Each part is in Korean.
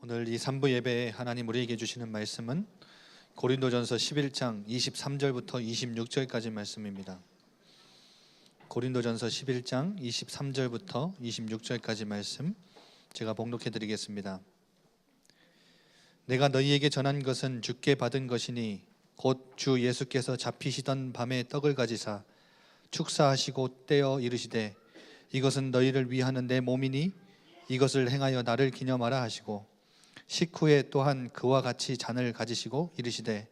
오늘 이 3부 예배에 하나님 우리에게 주시는 말씀은 고린도전서 11장 23절부터 26절까지 말씀입니다. 고린도전서 11장 23절부터 26절까지 말씀 제가 봉독해 드리겠습니다. 내가 너희에게 전한 것은 주께 받은 것이니 곧 주 예수께서 잡히시던 밤에 떡을 가지사 축사하시고 떼어 이르시되 이것은 너희를 위하는 내 몸이니 이것을 행하여 나를 기념하라 하시고 식후에 또한 그와 같이 잔을 가지시고 이르시되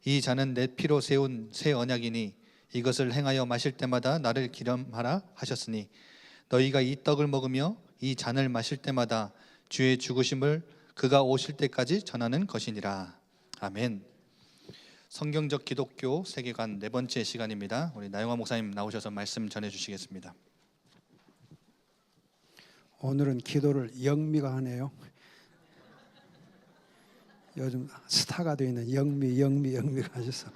이 잔은 내 피로 세운 새 언약이니 이것을 행하여 마실 때마다 나를 기념하라 하셨으니 너희가 이 떡을 먹으며 이 잔을 마실 때마다 주의 죽으심을 그가 오실 때까지 전하는 것이니라. 아멘. 성경적 기독교 세계관 네 번째 시간입니다. 우리 나영화 목사님 나오셔서 말씀 전해 주시겠습니다. 오늘은 기도를 영미가 하네요. 요즘 스타가 되어 있는 영미가 하셔서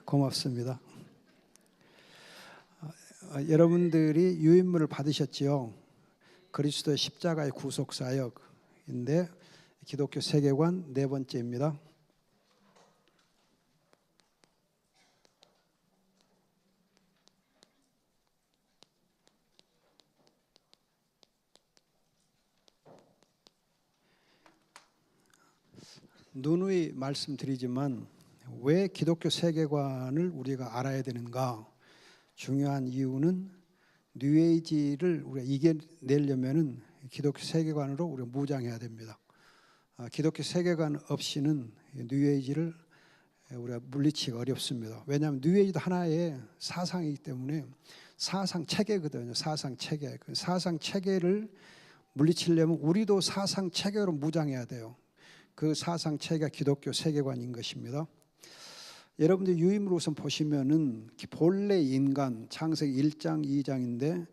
고맙습니다. 여러분들이 유인물을 받으셨지요. 그리스도의 십자가의 구속사역인데 기독교 세계관 네 번째입니다. 누누이 말씀드리지만 왜 기독교 세계관을 우리가 알아야 되는가? 중요한 이유는 뉴에이지를 우리가 이겨내려면은 기독교 세계관으로 우리가 무장해야 됩니다. 기독교 세계관 없이는 뉴에이지를 우리가 물리치기가 어렵습니다. 왜냐하면 뉴에이지도 하나의 사상이기 때문에 사상 체계거든요. 사상 체계. 그 사상 체계를 물리치려면 우리도 사상 체계로 무장해야 돼요. 그 사상 체계가 기독교 세계관인 것입니다. 여러분들 유인물 우선 보시면은 본래 인간 창세기 1장 2장인데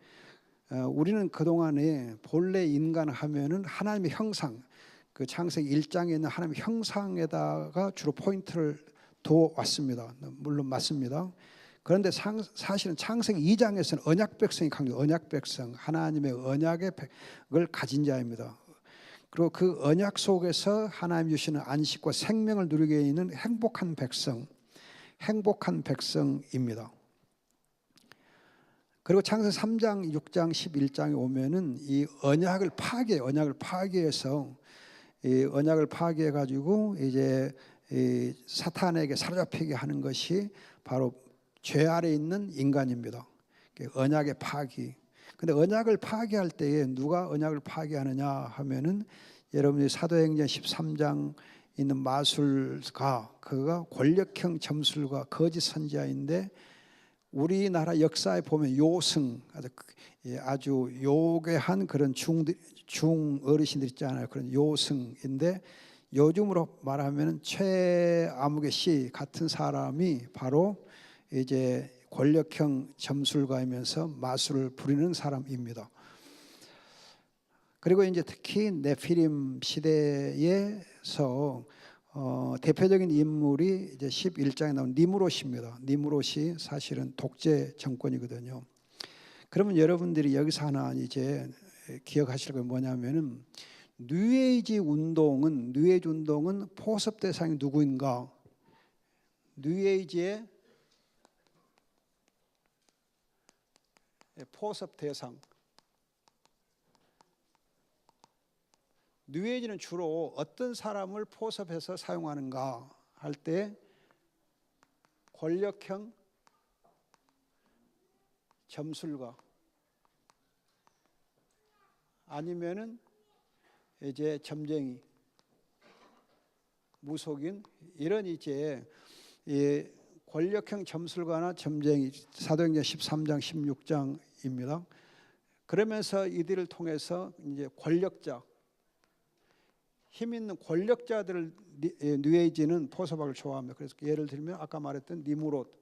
우리는 그동안에 본래 인간 하면은 하나님의 형상, 그 창세기 1장에 있는 하나님의 형상에다가 주로 포인트를 둬 왔습니다. 물론 맞습니다. 그런데 사실은 창세기 2장에서는 언약 백성이 강조, 언약 백성, 하나님의 언약을 가진 자입니다. 그리고 그 언약 속에서 하나님 주시는 안식과 생명을 누리게 있는 행복한 백성입니다. 그리고 창세기 3장, 6장, 11장에 오면은 이 언약을 파괴해서 이 언약을 파괴해 가지고 이제 이 사탄에게 사로잡히게 하는 것이 바로 죄 아래 있는 인간입니다. 언약의 파괴. 근데 언약을 파괴할 때에 누가 언약을 파괴하느냐 하면은 여러분이 사도행전 13장 있는 마술가, 그가 권력형 점술가 거짓 선지자인데 우리나라 역사에 보면 요승, 아주 요괴한 그런 중 어르신들 있잖아요. 그런 요승인데 요즘으로 말하면 최아무개 씨 같은 사람이 바로 이제 권력형 점술가이면서 마술을 부리는 사람입니다. 그리고 이제 특히 네피림 시대에서 대표적인 인물이 이제 11장에 나온 니므롯입니다. 니므롯이 사실은 독재 정권이거든요. 그러면 여러분들이 여기서 하나 이제 기억하실 건 뭐냐면은 뉴에이지 운동은 포섭 대상이 누구인가? 뉴에이지의 포섭 대상. 뉴에이지는 주로 어떤 사람을 포섭해서 사용하는가 할 때 권력형 점술가 아니면은 이제 점쟁이, 무속인 이런 이제 권력형 점술가나 점쟁이 사도행전 13장 16장입니다. 그러면서 이들을 통해서 이제 권력자, 힘 있는 권력자들을 뉴에이지는 포섭하기를 좋아합니다. 그래서 예를 들면 아까 말했던 니므롯입니다.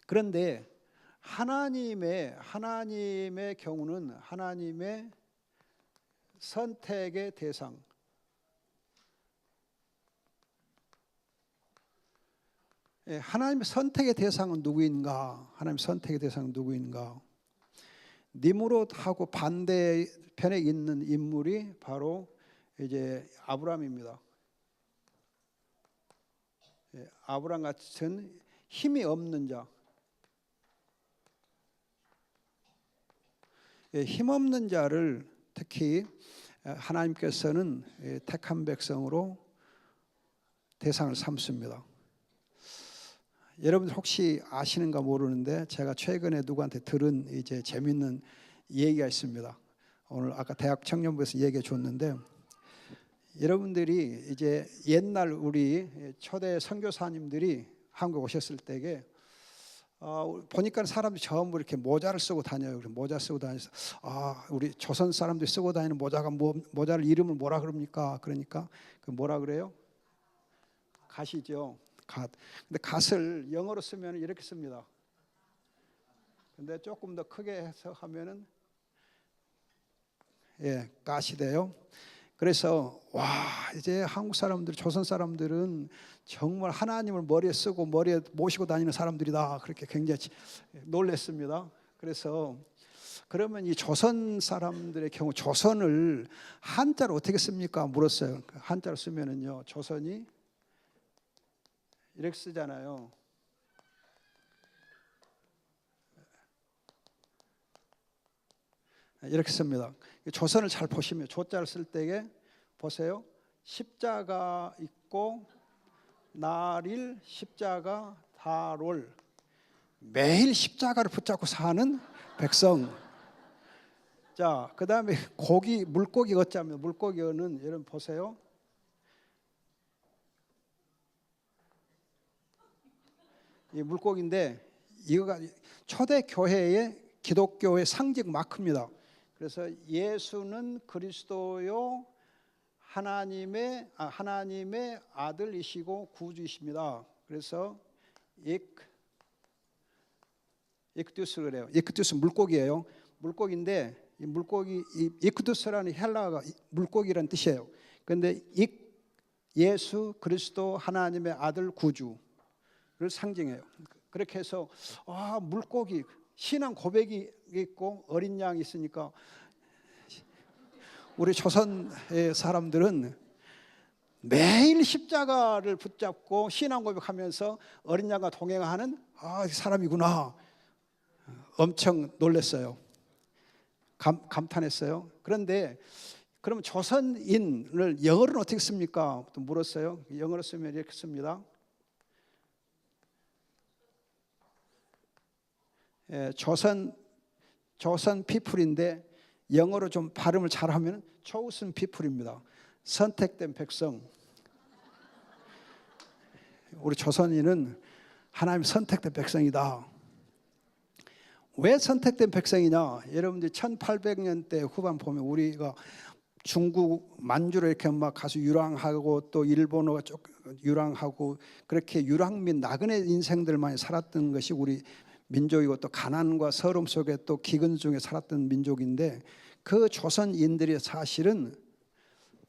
그런데 하나님의 경우는 하나님의 선택의 대상, 하나님의 선택의 대상은 누구인가? 하나님의 선택의 대상은 누구인가? 니므롯하고 반대편에 있는 인물이 바로 이제 아브람입니다. 아브람 같은 힘이 없는 자, 힘 없는 자를 특히 하나님께서는 택한 백성으로 대상을 삼습니다. 여러분들 혹시 아시는가 모르는데 제가 최근에 누구한테 들은 이제 재밌는 얘기가 있습니다. 오늘 아까 대학 청년부에서 얘기해 줬는데, 여러분들이 이제 옛날 우리 초대 선교사님들이 한국 오셨을 때에 보니까 사람들이 전부 이렇게 모자를 쓰고 다녀요. 모자 쓰고 다니서 우리 조선 사람들이 쓰고 다니는 모자가 모자를 이름을 뭐라 그럽니까? 그러니까 그 뭐라 그래요? 갓이죠. 갓. 근데 갓을 영어로 쓰면 이렇게 씁니다. 근데 조금 더 크게 해서 하면은 갓이 돼요. 그래서 이제 한국 사람들, 조선 사람들은 정말 하나님을 머리에 쓰고 머리에 모시고 다니는 사람들이다. 그렇게 굉장히 놀랐습니다. 그래서 그러면 이 조선 사람들의 경우 조선을 한자로 어떻게 씁니까? 물었어요. 한자로 쓰면은요, 조선이 이렇게 쓰잖아요. 이렇게 씁니다. 조선을 잘 보시면 조자를 쓸 때에 보세요. 십자가 있고 날일 십자가 달월, 매일 십자가를 붙잡고 사는 백성. 자, 그 다음에 고기, 물고기 어쩌면 물고기어는 여러분 보세요. 이 물고기인데 이거가 초대 교회의 기독교의 상징 마크입니다. 그래서 예수는 그리스도요 하나님의 아들이시고 구주이십니다. 그래서 이크투스 그래요. 이크투스 물고기예요. 물고기인데 이 물고기 이크투스라는 헬라어가 물고기라는 뜻이에요. 그런데 예수 그리스도 하나님의 아들 구주를 상징해요. 그렇게 해서 물고기 신앙 고백이 있고 어린 양이 있으니까 우리 조선의 사람들은 매일 십자가를 붙잡고 신앙 고백하면서 어린 양과 동행하는 사람이구나. 엄청 놀랐어요. 감탄했어요. 그런데 그럼 조선인을 영어로는 어떻게 씁니까? 또 물었어요. 영어로 쓰면 이렇게 씁니다. 조선 피플인데 영어로 좀 발음을 잘하면 chosen people입니다. 선택된 백성. 우리 조선인은 하나님 선택된 백성이다. 왜 선택된 백성이냐? 여러분들 1800년대 후반 보면 우리가 중국 만주로 이렇게 막 가서 유랑하고 또 일본어 유랑하고 그렇게 유랑민 나그네 인생들만 살았던 것이 우리 민족이고 또 가난과 서름 속에 또 기근 중에 살았던 민족인데, 그 조선인들이 사실은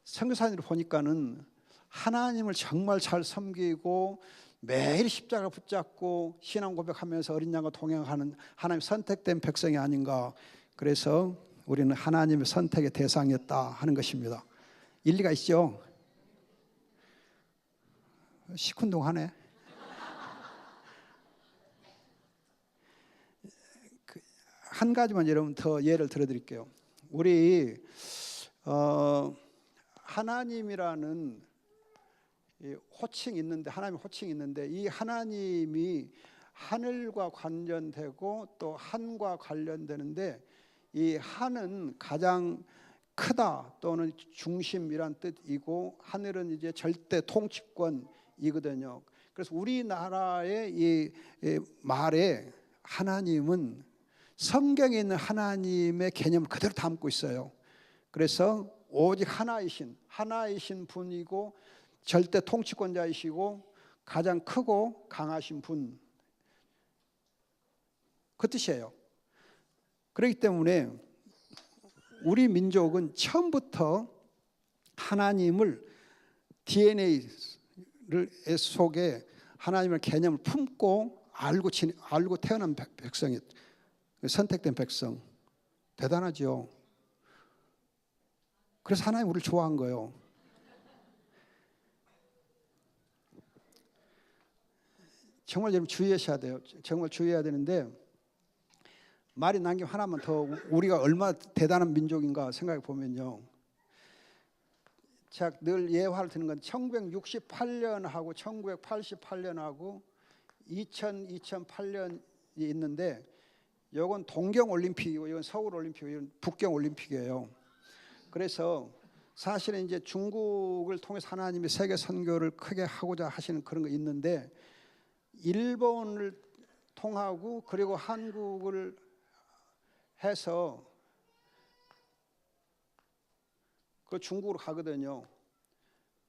선교사님들 보니까는 하나님을 정말 잘 섬기고 매일 십자가를 붙잡고 신앙 고백하면서 어린 양과 동행하는 하나님 선택된 백성이 아닌가. 그래서 우리는 하나님의 선택의 대상이었다 하는 것입니다. 일리가 있죠? 시큰둥하네. 한 가지만 여러분 더 예를 들어드릴게요. 우리 하나님이라는 호칭이 있는데, 하나님 호칭이 있는데, 이 하나님이 하늘과 관련되고 또 한과 관련되는데, 이 한은 가장 크다 또는 중심이란 뜻이고 하늘은 이제 절대 통치권이거든요. 그래서 우리나라의 이 말에 하나님은 성경에 있는 하나님의 개념을 그대로 담고 있어요. 그래서 오직 하나이신 분이고 절대 통치권자이시고 가장 크고 강하신 분, 그 뜻이에요. 그렇기 때문에 우리 민족은 처음부터 하나님을 DNA 속에 하나님의 개념을 품고 알고 태어난 백성이 선택된 백성. 대단하죠. 그래서 하나님 우리를 좋아한 거예요. 정말 여러분 주의하셔야 돼요. 정말 주의해야 되는데, 말이 남김 하나만 더, 우리가 얼마나 대단한 민족인가 생각해 보면요. 제가 늘 예화를 드는 건 1968년하고 1988년하고 2008년이 있는데, 이건 동경올림픽이고 이건 서울올림픽이고 이건 북경올림픽이에요. 그래서 사실은 이제 중국을 통해서 하나님이 세계 선교를 크게 하고자 하시는 그런 거 있는데, 일본을 통하고 그리고 한국을 해서 그 중국으로 가거든요.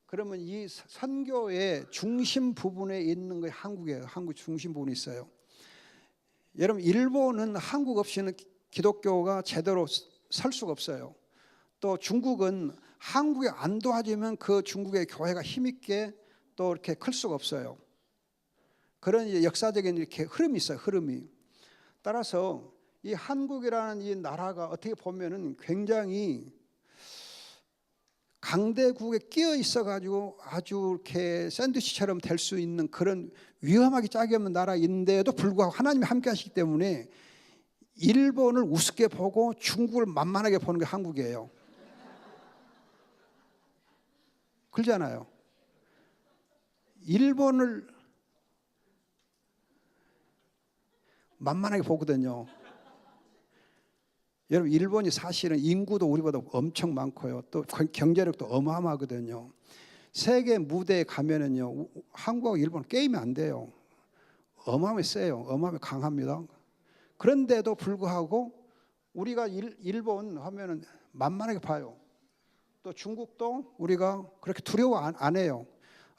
그러면 이 선교의 중심 부분에 있는 게 한국이에요. 한국 중심 부분이 있어요. 여러분, 일본은 한국 없이는 기독교가 제대로 설 수가 없어요. 또 중국은 한국에 안 도와주면 그 중국의 교회가 힘있게 또 이렇게 클 수가 없어요. 그런 역사적인 이렇게 흐름이 있어요. 흐름이. 따라서 이 한국이라는 이 나라가 어떻게 보면은 굉장히 강대국에 끼어 있어가지고 아주 이렇게 샌드위치처럼 될 수 있는 그런 위험하게 짝이 없는 나라인데도 불구하고 하나님이 함께 하시기 때문에 일본을 우습게 보고 중국을 만만하게 보는 게 한국이에요. 그러잖아요. 일본을 만만하게 보거든요. 여러분, 일본이 사실은 인구도 우리보다 엄청 많고요. 또 경제력도 어마어마하거든요. 세계 무대에 가면은요, 한국하고 일본은 게임이 안 돼요. 어마어마하게 세요. 어마어마하게 강합니다. 그런데도 불구하고 우리가 일본 하면은 만만하게 봐요. 또 중국도 우리가 그렇게 두려워 안 해요.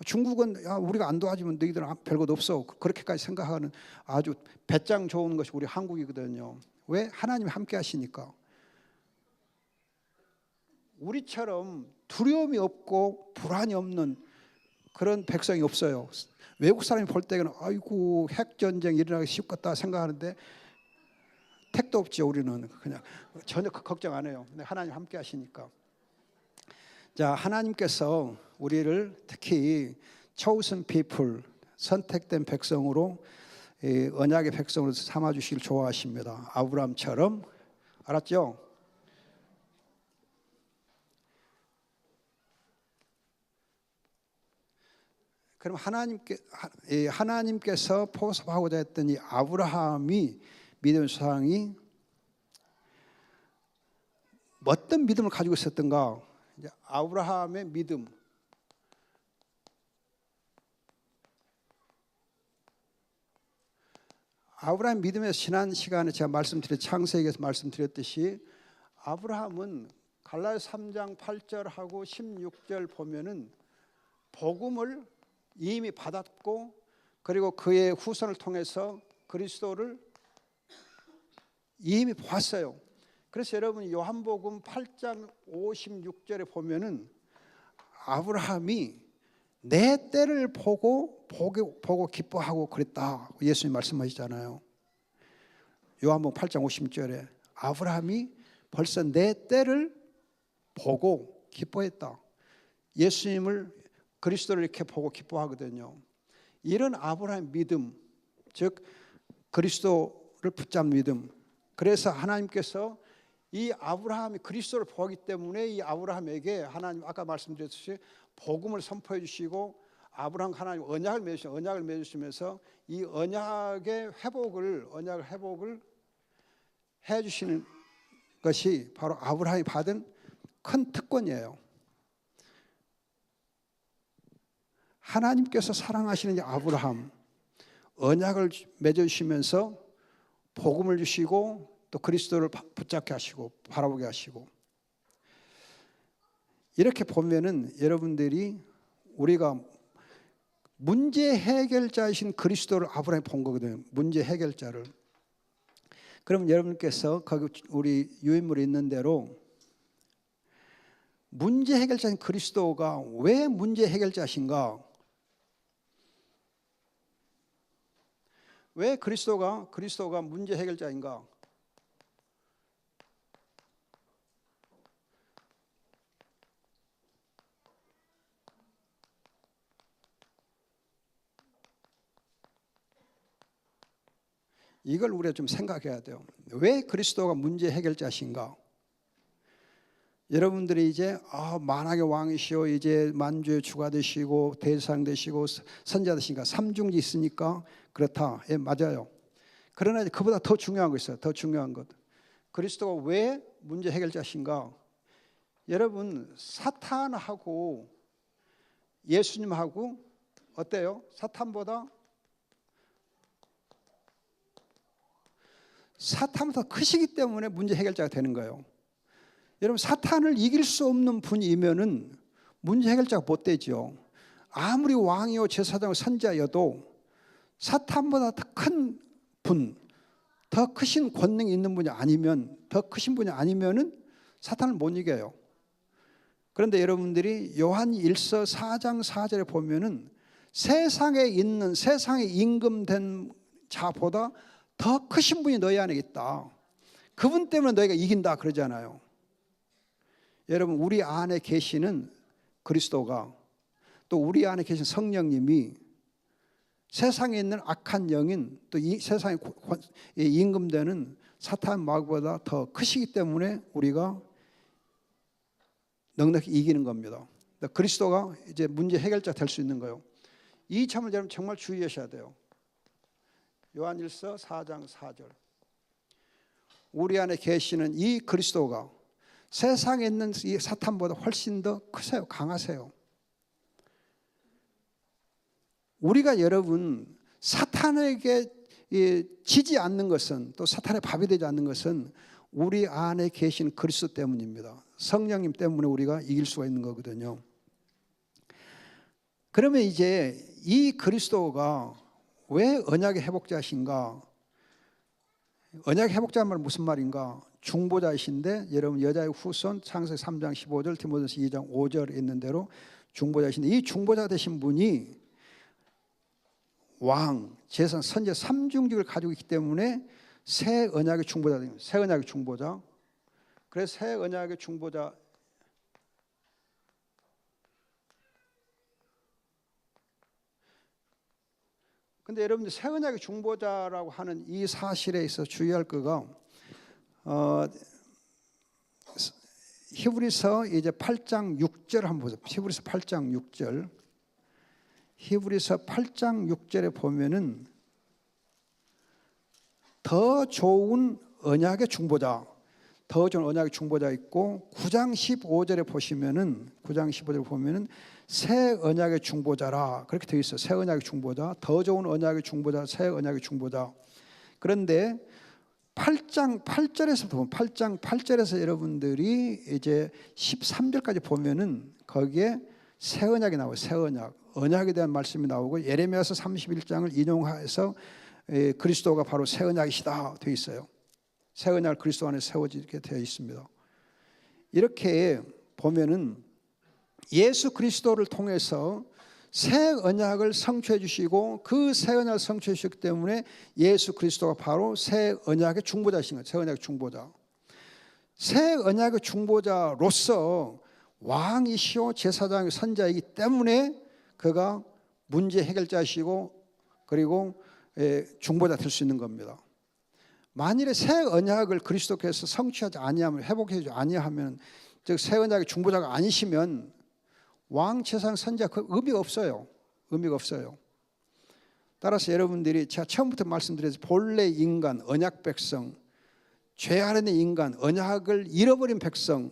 중국은 야, 우리가 안 도와주면 너희들은 별것 없어. 그렇게까지 생각하는 아주 배짱 좋은 것이 우리 한국이거든요. 왜? 하나님이 함께 하시니까. 우리처럼 두려움이 없고 불안이 없는 그런 백성이 없어요. 외국 사람이 볼 때는 아이고 핵전쟁 일어나기 쉽겠다 생각하는데 택도 없죠. 우리는 그냥 전혀 걱정 안 해요. 하나님 함께 하시니까. 자, 하나님께서 우리를 특히 chosen people, 선택된 백성으로 언약의 백성으로 삼아주시길 좋아하십니다. 아브라함처럼. 알았죠? 그럼 하나님께서 포섭하고자 했던 이 아브라함이 믿음의 조상이 어떤 믿음을 가지고 있었던가? 이제 아브라함의 믿음. 아브라함 믿음에서 지난 시간에 제가 창세기에서 말씀드렸듯이 아브라함은 갈라디아 3장 8절하고 16절 보면은 복음을 이미 받았고 그리고 그의 후손을 통해서 그리스도를 이미 보았어요. 그래서 여러분 요한복음 8장 56절에 보면은 아브라함이 내 때를 보고 기뻐하고 그랬다. 예수님 말씀하시잖아요. 요한복음 8장 56절에 아브라함이 벌써 내 때를 보고 기뻐했다. 예수님을 그리스도를 이렇게 보고 기뻐하거든요. 이런 아브라함의 믿음, 즉 그리스도를 붙잡는 믿음. 그래서 하나님께서 이 아브라함이 그리스도를 보기 때문에 이 아브라함에게 하나님 아까 말씀드렸듯이 복음을 선포해 주시고 아브라함 하나님 언약을 맺으시면서 이 언약의 회복을 해 주시는 것이 바로 아브라함이 받은 큰 특권이에요. 하나님께서 사랑하시는 이 아브라함 언약을 맺으시면서 복음을 주시고 또 그리스도를 붙잡게 하시고 바라보게 하시고 이렇게 보면은 여러분들이 우리가 문제 해결자이신 그리스도를 아브라함이 본 거거든요. 문제 해결자를. 그러면 여러분께서 거기 우리 유인물에 있는 대로 문제 해결자인 그리스도가 왜 문제 해결자신가? 왜 그리스도가 문제 해결자인가? 이걸 우리가 좀 생각해야 돼요. 왜 그리스도가 문제 해결자신가? 여러분들이 이제 만왕의 왕이시오, 이제 만주의 주가 되시고 대상 되시고 선지자 되시니까 삼중지 있으니까 그렇다. 예, 맞아요. 그러나 그보다 더 중요한 거 있어요. 더 중요한 것. 그리스도가 왜 문제 해결자신가? 여러분, 사탄하고 예수님하고 어때요? 사탄보다 크시기 때문에 문제 해결자가 되는 거예요. 여러분, 사탄을 이길 수 없는 분이면은 문제 해결자가 못 되죠. 아무리 왕이요 제사장이요 선지자여도 사탄보다 더 큰 분, 더 크신 권능이 있는 분이 아니면, 더 크신 분이 아니면은 사탄을 못 이겨요. 그런데 여러분들이 요한 1서 4장 4절에 보면은 세상에 있는, 세상에 임금된 자보다 더 크신 분이 너희 안에 있다. 그분 때문에 너희가 이긴다 그러잖아요. 여러분, 우리 안에 계시는 그리스도가, 또 우리 안에 계신 성령님이 세상에 있는 악한 영인, 또 이 세상에 임금되는 사탄 마귀보다 더 크시기 때문에 우리가 넉넉히 이기는 겁니다. 그리스도가 이제 문제 해결자 될 수 있는 거예요. 이 점을 여러분 정말 주의하셔야 돼요. 요한일서 4장 4절. 우리 안에 계시는 이 그리스도가 세상에 있는 이 사탄보다 훨씬 더 크세요. 강하세요. 우리가 여러분 사탄에게 지지 않는 것은, 또 사탄의 밥이 되지 않는 것은 우리 안에 계신 그리스도 때문입니다. 성령님 때문에 우리가 이길 수가 있는 거거든요. 그러면 이제 이 그리스도가 왜 언약의 회복자신가? 언약의 회복자는 말 무슨 말인가? 중보자이신데, 여러분 여자의 후손 창세기 3장 15절, 디모데후서 2장 5절에 있는 대로 중보자이신데, 이 중보자 되신 분이 왕, 제사, 선지자 삼중직을 가지고 있기 때문에 새 언약의 중보자, 새 언약의 중보자. 그래서 새 언약의 중보자, 근데 여러분들 새 언약의 중보자라고 하는 이 사실에 있어 주의할 거가 히브리서 이제 8장 6절 한번 보세요. 히브리서 8장 6절. 히브리서 8장 6절에 보면은 더 좋은 언약의 중보자, 더 좋은 언약의 중보자 있고, 9장 15절에 보시면은, 9장 15절에 보면은 새 언약의 중보자라 그렇게 되어 있어요. 새 언약의 중보자, 더 좋은 언약의 중보자, 새 언약의 중보자. 그런데 8장 8절에서 보면, 8장 8절에서 여러분들이 이제 13절까지 보면은 거기에 새 언약이 나와요. 새 언약, 언약에 대한 말씀이 나오고, 예레미야서 31장을 인용해서 그리스도가 바로 새 언약이시다 되어 있어요. 새 언약 그리스도 안에 세워지게 되어 있습니다. 이렇게 보면은 예수 그리스도를 통해서 새 언약을 성취해 주시고, 그 새 언약을 성취해 주셨기 때문에 예수 그리스도가 바로 새 언약의 중보자이신 거예요. 새 언약의 중보자. 새 언약의 중보자로서 왕이시오 제사장의 선자이기 때문에 그가 문제 해결자이시고, 그리고 중보자 될 수 있는 겁니다. 만일에 새 언약을 그리스도께서 성취하지 아니하면, 회복하지 아니하면, 즉 새 언약의 중보자가 아니시면 왕, 제사장, 선지자 그 의미가 없어요. 의미가 없어요. 따라서 여러분들이 제가 처음부터 말씀드렸듯이 본래 인간, 언약 백성, 죄 아래 있는 인간, 언약을 잃어버린 백성,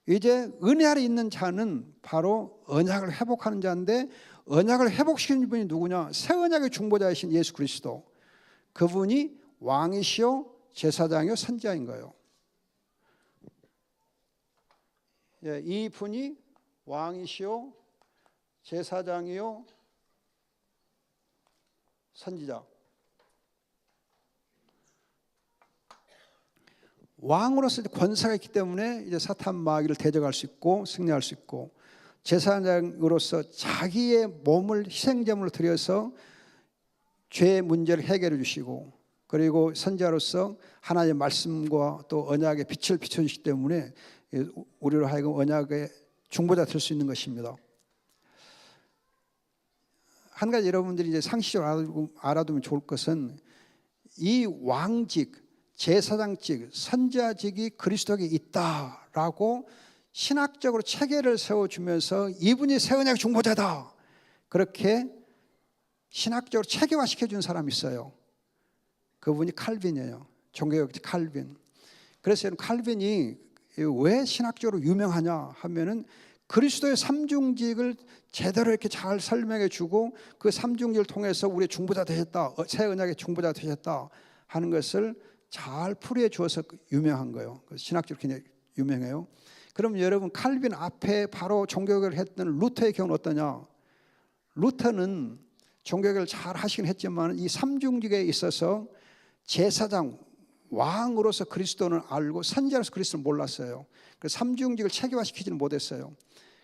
이제 은혜 아래 있는 자는 바로 언약을 회복하는 자인데, 언약을 회복시키는 분이 누구냐? 새 언약의 중보자이신 예수 그리스도. 그분이 왕이시오 제사장이요 선지자인 거예요. 이 분이 왕이시오 제사장이요 선지자. 왕으로서 권세가 있기 때문에 이제 사탄 마귀를 대적할 수 있고 승리할 수 있고, 제사장으로서 자기의 몸을 희생제물로 드려서 죄의 문제를 해결해 주시고, 그리고 선지자로서 하나님의 말씀과 또 언약의 빛을 비춰주시기 때문에 우리로 하여금 언약의 중보자 될 수 있는 것입니다. 한 가지 여러분들이 이제 상식적으로 알아두면 좋을 것은, 이 왕직, 제사장직, 선지자직이 그리스도에게 있다라고 신학적으로 체계를 세워주면서 이분이 새 언약의 중보자다, 그렇게 신학적으로 체계화시켜준 사람이 있어요. 그분이 칼빈이에요. 종교개혁자 칼빈. 그래서 칼빈이 왜 신학적으로 유명하냐 하면은 그리스도의 삼중직을 제대로 이렇게 잘 설명해 주고 그 삼중직을 통해서 우리의 중보자 되셨다, 새 언약의 중보자 되셨다 하는 것을 잘 풀이해 주어서 유명한 거예요. 신학적으로 굉장히 유명해요. 그럼 여러분, 칼빈 앞에 바로 종교개혁을 했던 루터의 경우는 어떠냐? 루터는 종교개혁을 잘 하시긴 했지만 이 삼중직에 있어서 제사장, 왕으로서 그리스도를 알고 선지자로서 그리스도를 몰랐어요. 그래서 삼중직을 체계화시키지는 못했어요.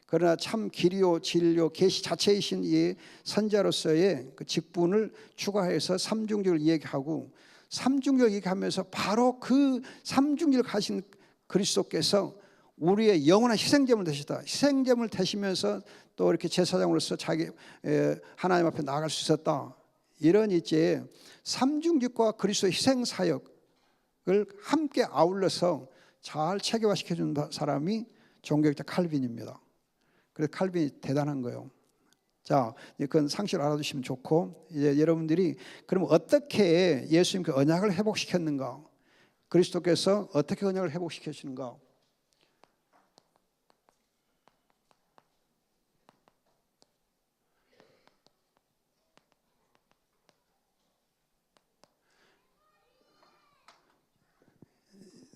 그러나 참 기리오, 진료, 계시 자체이신 이 선지자로서의 그 직분을 추가해서 삼중직을 얘기하고, 삼중직을 얘기하면서 바로 그 삼중직을 가신 그리스도께서 우리의 영원한 희생제물 되시다, 희생제물 되시면서 또 이렇게 제사장으로서 자기 하나님 앞에 나아갈 수 있었다, 이런 이제 삼중직과 그리스도의 희생 사역을 함께 아울러서 잘 체계화시켜준 사람이 종교개혁자 칼빈입니다. 그래서 칼빈이 대단한 거예요. 자, 그건 상식으로 알아두시면 좋고, 이제 여러분들이 그럼 어떻게 예수님 그 언약을 회복시켰는가? 그리스도께서 어떻게 언약을 회복시키시는가?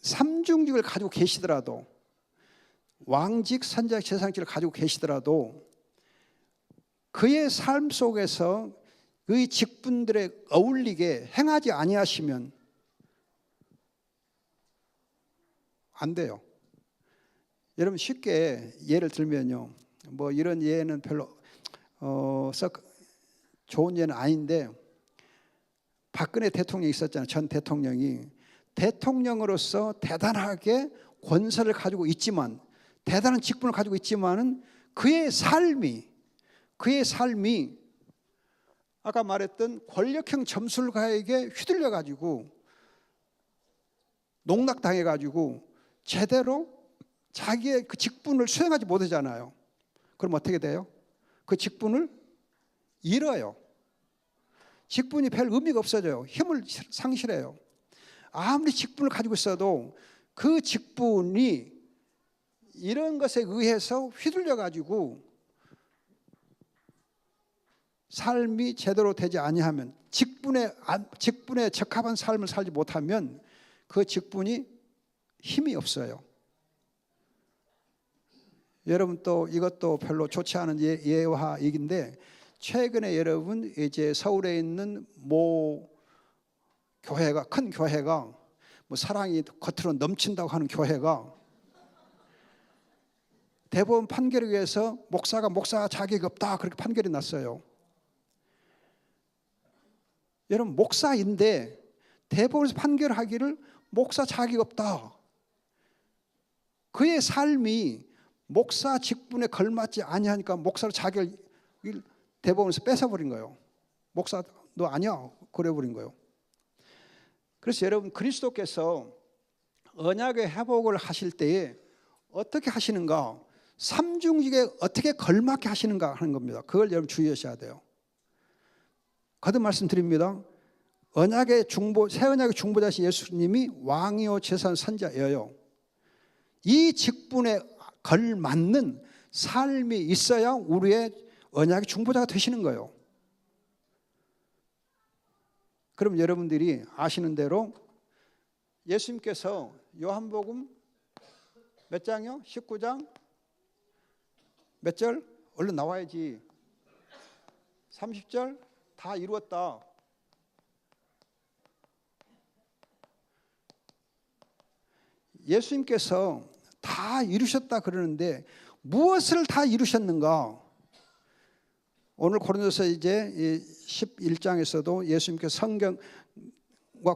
삼중직을 가지고 계시더라도, 왕직, 선지자, 제사장직을 가지고 계시더라도 그의 삶 속에서 그의 직분들에 어울리게 행하지 아니하시면 안 돼요. 여러분, 쉽게 예를 들면요, 뭐 이런 예는 별로 썩 좋은 예는 아닌데, 박근혜 대통령이 있었잖아요. 전 대통령이 대통령으로서 대단하게 권세를 가지고 있지만, 대단한 직분을 가지고 있지만은 그의 삶이 아까 말했던 권력형 점술가에게 휘둘려 가지고 농락당해 가지고 제대로 자기의 그 직분을 수행하지 못하잖아요. 그럼 어떻게 돼요? 그 직분을 잃어요. 직분이 별 의미가 없어져요. 힘을 상실해요. 아무리 직분을 가지고 있어도 그 직분이 이런 것에 의해서 휘둘려 가지고 삶이 제대로 되지 아니하면, 직분에 적합한 삶을 살지 못하면 그 직분이 힘이 없어요. 여러분, 또 이것도 별로 좋지 않은 예화 얘기인데, 최근에 여러분 이제 서울에 있는 모 교회가, 큰 교회가, 뭐 사랑이 겉으로 넘친다고 하는 교회가 대법원 판결에 의해서 목사 자격이 없다, 그렇게 판결이 났어요. 여러분, 목사인데 대법원에서 판결하기를 목사 자격이 없다, 그의 삶이 목사 직분에 걸맞지 아니하니까 목사로 자격을 대법원에서 뺏어버린 거예요. 목사 너 아니야, 그래버린 거예요. 그래서 여러분, 그리스도께서 언약의 회복을 하실 때에 어떻게 하시는가, 삼중직에 어떻게 걸맞게 하시는가 하는 겁니다. 그걸 여러분 주의하셔야 돼요. 거듭 말씀드립니다. 새 언약의 중보자신 예수님이 왕이요 제사장 선지자예요. 이 직분에 걸맞는 삶이 있어야 우리의 언약의 중보자가 되시는 거예요. 그럼 여러분들이 아시는 대로 예수님께서 요한복음 몇 장이요? 19장 몇 절? 얼른 나와야지. 30절 다 이루었다. 예수님께서 다 이루셨다 그러는데 무엇을 다 이루셨는가? 오늘 고린도서 이제 11장에서도 예수님께서 성경과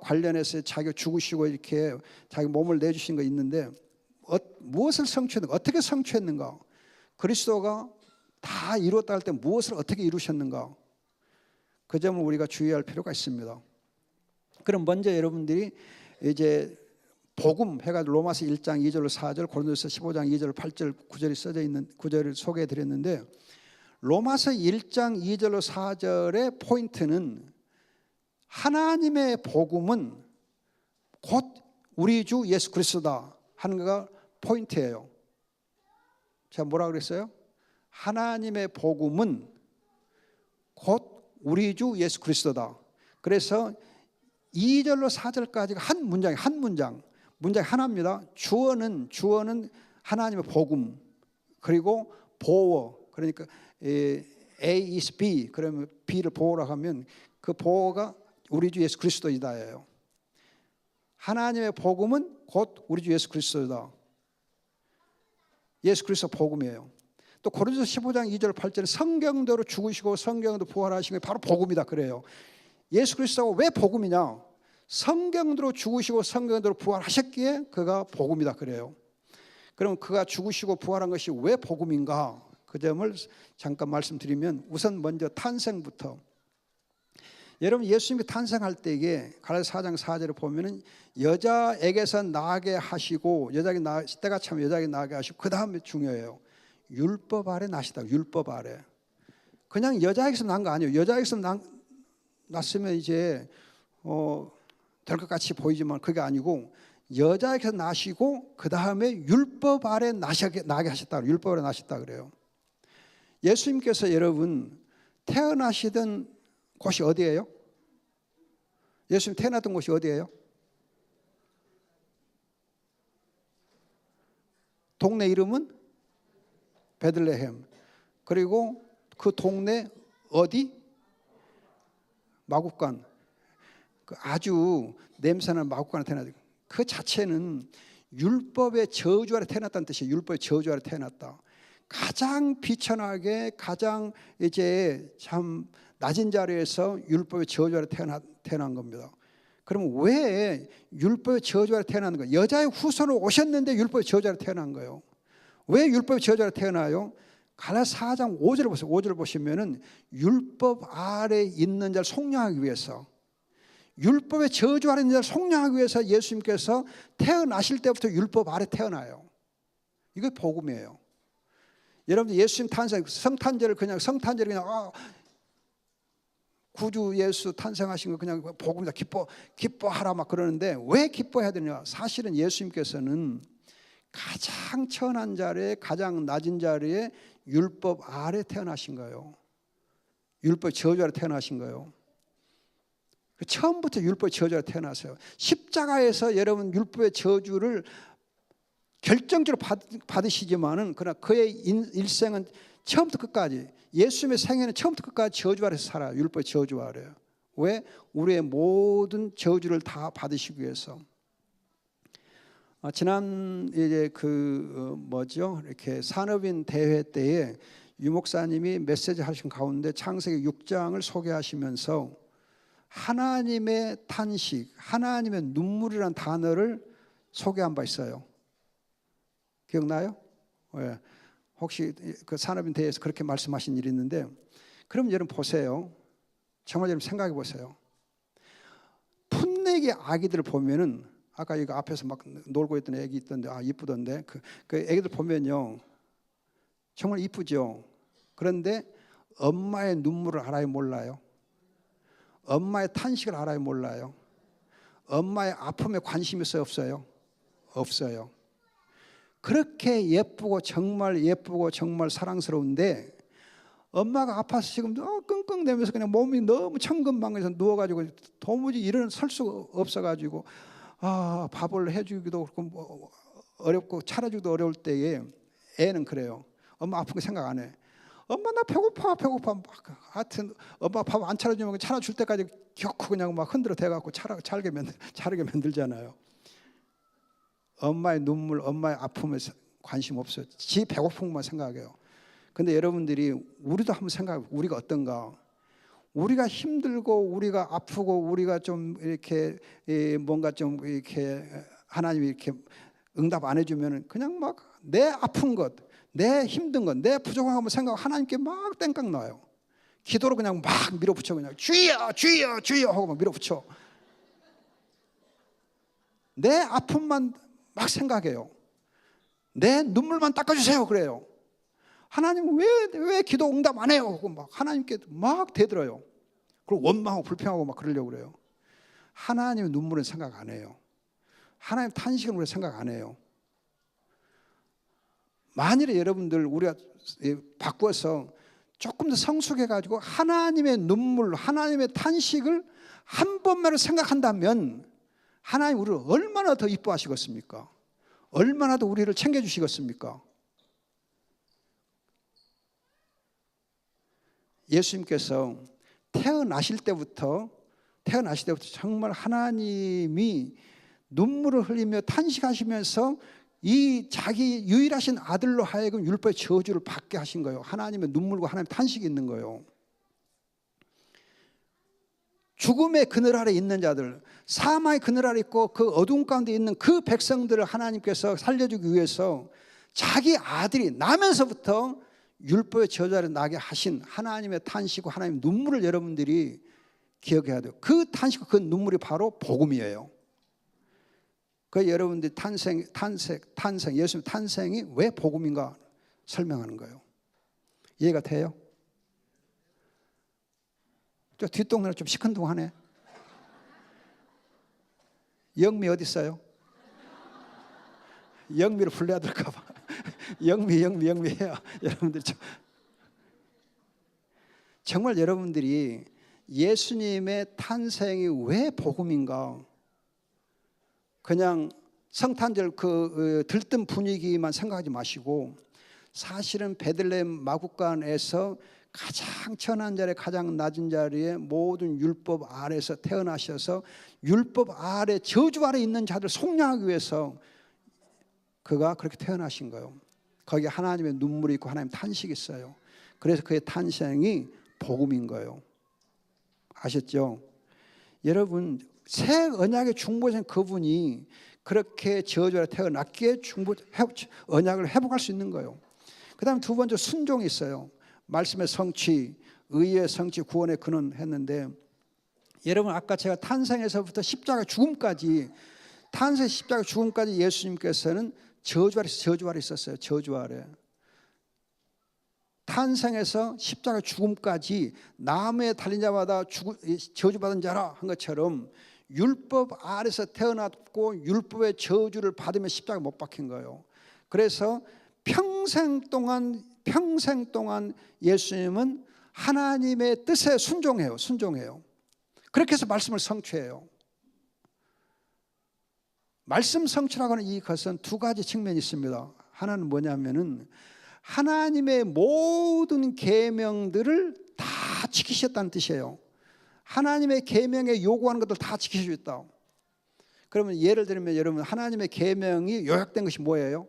관련해서 자기가 죽으시고 이렇게 자기 몸을 내주신 거 있는데, 무엇을 성취했는가? 어떻게 성취했는가? 그리스도가 다 이루었다 할 때 무엇을 어떻게 이루셨는가? 그 점을 우리가 주의할 필요가 있습니다. 그럼 먼저 여러분들이 이제 복음 해가지고 로마서 1장 2절로 4절, 고린도서 15장 2절 8절 9절이 써져 있는 구절을 소개해 드렸는데, 로마서 1장 2절로 4절의 포인트는 하나님의 복음은 곧 우리 주 예수 그리스도다 하는 거가 포인트예요. 제가 뭐라 그랬어요? 하나님의 복음은 곧 우리 주 예수 그리스도다. 그래서 2절로 4절까지가 한 문장, 문장이 하나입니다. 주어는 하나님의 복음, 그리고 보어, 그러니까 A is B, 그러면 B를 보어라고 하면 그 보어가 우리 주 예수 그리스도이다예요. 하나님의 복음은 곧 우리 주 예수 그리스도이다. 예수 그리스도 복음이에요. 또 고린도서 15장 2절 8절에 성경대로 죽으시고 성경대로 부활하신 게 바로 복음이다 그래요. 예수 그리스도가 왜 복음이냐? 성경대로 죽으시고 성경대로 부활하셨기에 그가 복음이다 그래요. 그럼 그가 죽으시고 부활한 것이 왜 복음인가? 그 점을 잠깐 말씀드리면, 우선 먼저 탄생부터. 여러분, 예수님이 탄생할 때에 갈라디아서 4장 4절을 보면은 여자에게서 나게 하시고, 때가 참 여자에게 나게 하시고, 그 다음에 중요해요. 율법 아래 나시다. 율법 아래. 그냥 여자에게서 난 거 아니에요. 여자에게서 났으면 이제 될 것 같이 보이지만 그게 아니고, 여자에게서 나시고 그 다음에 율법 아래 나게 하셨다. 율법 아래 나셨다 그래요. 예수님께서 여러분 태어나시던 곳이 어디예요? 예수님 태어났던 곳이 어디예요? 동네 이름은 베들레헴. 그리고 그 동네 어디? 마국간. 아주 냄새나는 마국간에 태어났다. 그 자체는 율법의 저주 아래 태어났다는 뜻이에요. 율법의 저주 아래 태어났다. 가장 비천하게, 가장 이제 참 낮은 자리에서 율법의 저주 아래 태어난 겁니다. 그러면 왜 율법의 저주 아래 태어나는 거예요? 여자의 후손으로 오셨는데 율법의 저주 아래 태어난 거예요. 왜 율법의 저주 아래 태어나요? 갈라디아서 4장 5절을 보세요. 5절을 보시면은 율법 아래 있는 자를 속량하기 위해서, 율법의 저주 아래 있는 자를 속량하기 위해서 예수님께서 태어나실 때부터 율법 아래 태어나요. 이게 복음이에요. 여러분, 예수님 탄생, 성탄절을 그냥 구주 예수 탄생하신 거 그냥 복음이다, 기뻐하라 막 그러는데, 왜 기뻐해야 되냐? 사실은 예수님께서는 가장 천한 자리에, 가장 낮은 자리에 율법 아래 태어나신 거예요. 율법 저주 아래 태어나신 거예요. 처음부터 율법 저주 아래 태어나세요. 십자가에서 여러분 율법의 저주를 결정적으로 받으시지만은, 그러나 그의 일생은 처음부터 끝까지, 예수님의 생애는 처음부터 끝까지 저주 아래서 살아요. 율법의 저주 아래. 왜? 우리의 모든 저주를 다 받으시기 위해서. 지난 이제 이렇게 산업인 대회 때에 유 목사님이 메시지 하신 가운데 창세기 6장을 소개하시면서 하나님의 탄식, 하나님의 눈물이라는 단어를 소개한 바 있어요. 기억나요? 네. 혹시 그 산업인 대회에서 그렇게 말씀하신 일이 있는데, 그럼 여러분 보세요. 정말 여러분 생각해 보세요. 풋내기 아기들 보면은, 아까 이거 앞에서 막 놀고 있던 애기 있던데, 이쁘던데, 그 애기들 보면요, 정말 이쁘죠. 그런데 엄마의 눈물을 알아요, 몰라요? 엄마의 탄식을 알아요, 몰라요? 엄마의 아픔에 관심이 있어요, 없어요? 없어요. 그렇게 예쁘고 정말 사랑스러운데, 엄마가 아파서 지금 끙끙대면서 그냥 몸이 너무 천근만근해서 누워가지고 도무지 설 수가 없어가지고, 밥을 해주기도 그렇고 어렵고 차려주기도 어려울 때에 애는 그래요. 엄마 아픈 거 생각 안 해. 엄마 나 배고파. 하여튼 엄마 밥 안 차려주면 차려줄 때까지 격고 그냥 막 흔들어 대갖고 차르게 만들잖아요. 엄마의 눈물, 엄마의 아픔에 관심 없어요. 지 배고픈 것만 생각해요. 근데 여러분들이, 우리도 한번 생각해. 우리가 어떤가? 우리가 힘들고 우리가 아프고 우리가 좀 이렇게 뭔가 좀 이렇게 하나님이 이렇게 응답 안 해주면은 그냥 막 내 아픈 것, 내 힘든 것, 내 부족한 것만 생각하고 하나님께 막 땡깡 놔요. 기도로 그냥 막 밀어붙여, 그냥 주여 하고 막 밀어붙여. 내 아픔만 막 생각해요. 내 눈물만 닦아주세요 그래요. 하나님 왜 기도 응답 안 해요? 막 하나님께 막 대들어요. 그리고 원망하고 불평하고 막 그러려고 그래요. 하나님의 눈물은 생각 안 해요. 하나님 탄식은 우리가 생각 안 해요. 만일에 여러분들 우리가 바꿔서 조금 더 성숙해가지고 하나님의 눈물, 하나님의 탄식을 한 번만 생각한다면 하나님 우리를 얼마나 더 이뻐하시겠습니까? 얼마나 더 우리를 챙겨주시겠습니까? 예수님께서 태어나실 때부터 정말 하나님이 눈물을 흘리며 탄식하시면서 이 자기 유일하신 아들로 하여금 율법의 저주를 받게 하신 거예요. 하나님의 눈물과 하나님의 탄식이 있는 거예요. 죽음의 그늘 아래 있는 자들, 사망의 그늘 아래 있고 그 어두운 가운데 있는 그 백성들을 하나님께서 살려주기 위해서 자기 아들이 나면서부터 율법의 저주 아래 나게 하신 하나님의 탄식과 하나님의 눈물을 여러분들이 기억해야 돼요. 그 탄식과 그 눈물이 바로 복음이에요. 그 여러분들 탄생, 예수님 탄생이 왜 복음인가 설명하는 거예요. 이해가 돼요? 저 뒷동네는 좀 시큰둥하네. 영미 어디 있어요? 영미를 불러야 될까 봐. 영미 해요. 여러분들 정말 여러분들이 예수님의 탄생이 왜 복음인가? 그냥 성탄절 들뜬 분위기만 생각하지 마시고 사실은 베들레헴 마구간에서 가장 천한 자리에 가장 낮은 자리에 모든 율법 아래에서 태어나셔서 율법 아래 저주 아래 있는 자들 속량하기 위해서 그가 그렇게 태어나신 거예요. 거기에 하나님의 눈물이 있고 하나님의 탄식이 있어요. 그래서 그의 탄생이 복음인 거예요. 아셨죠? 여러분 새 언약의 중보자인 그분이 그렇게 저주 아래 태어났기에 언약을 회복할 수 있는 거예요. 그 다음에 두 번째 순종이 있어요. 말씀의 성취, 의의 성취, 구원의 근원 했는데 여러분 아까 제가 탄생에서부터 십자가 죽음까지 탄생 십자가 죽음까지 예수님께서는 저주 아래 있었어요. 저주 아래. 탄생에서 십자가 죽음까지 나무에 달린 자마다 저주받은 자라 한 것처럼 율법 아래서 태어났고 율법의 저주를 받으며 십자가 못 박힌 거예요. 그래서 평생 동안 예수님은 하나님의 뜻에 순종해요. 그렇게 해서 말씀을 성취해요. 말씀 성취라고 하는 이것은 두 가지 측면이 있습니다. 하나는 뭐냐면은 하나님의 모든 계명들을 다 지키셨다는 뜻이에요. 하나님의 계명에 요구하는 것들 다 지키셨다. 그러면 예를 들면 여러분 하나님의 계명이 요약된 것이 뭐예요?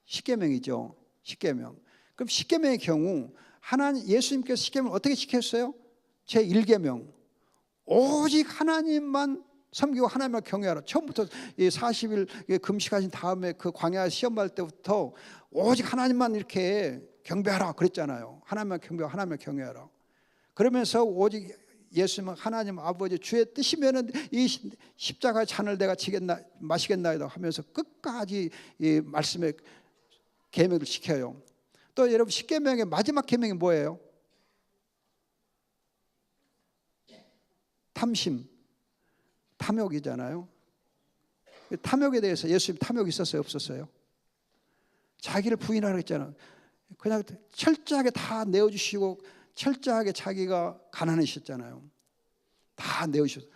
십계명이죠. 십계명. 그럼 십계명의 경우 예수님께서 십계명을 어떻게 지켰어요? 제1계명 오직 하나님만 섬기고 하나님만 경외하라. 처음부터 40일 금식하신 다음에 그 광야 시험 받을 때부터 오직 하나님만 이렇게 경배하라 그랬잖아요. 하나님만 경배하고 하나님만 경외하라. 그러면서 오직 예수님은 하나님 아버지 주의 뜻이면은 이 십자가의 잔을 내가 마시겠나이다 하면서 끝까지 이 말씀의 계명을 지켜요. 또 여러분 십계명의 마지막 계명이 뭐예요? 탐욕이잖아요. 탐욕에 대해서 예수님 탐욕이 있었어요? 없었어요? 자기를 부인하라고 했잖아요. 그냥 철저하게 다 내어주시고 철저하게 자기가 가난하셨잖아요. 다 내어주셨어요.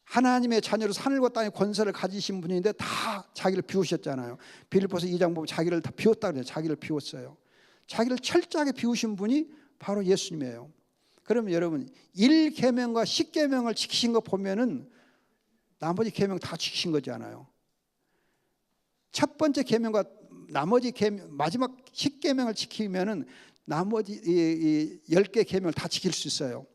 하나님의 자녀로서 하늘과 땅의 권세를 가지신 분인데 다 자기를 비우셨잖아요. 빌립보서 2장 보면 자기를 다 비웠다 그래요. 자기를 비웠어요. 자기를 철저하게 비우신 분이 바로 예수님이에요. 그러면 여러분 1계명과 10계명을 지키신 거 보면은 나머지 계명 다 지키신 거잖아요. 첫 번째 계명과 나머지 계명 마지막 10계명을 지키면은 나머지 10개 계명을 다 지킬 수 있어요.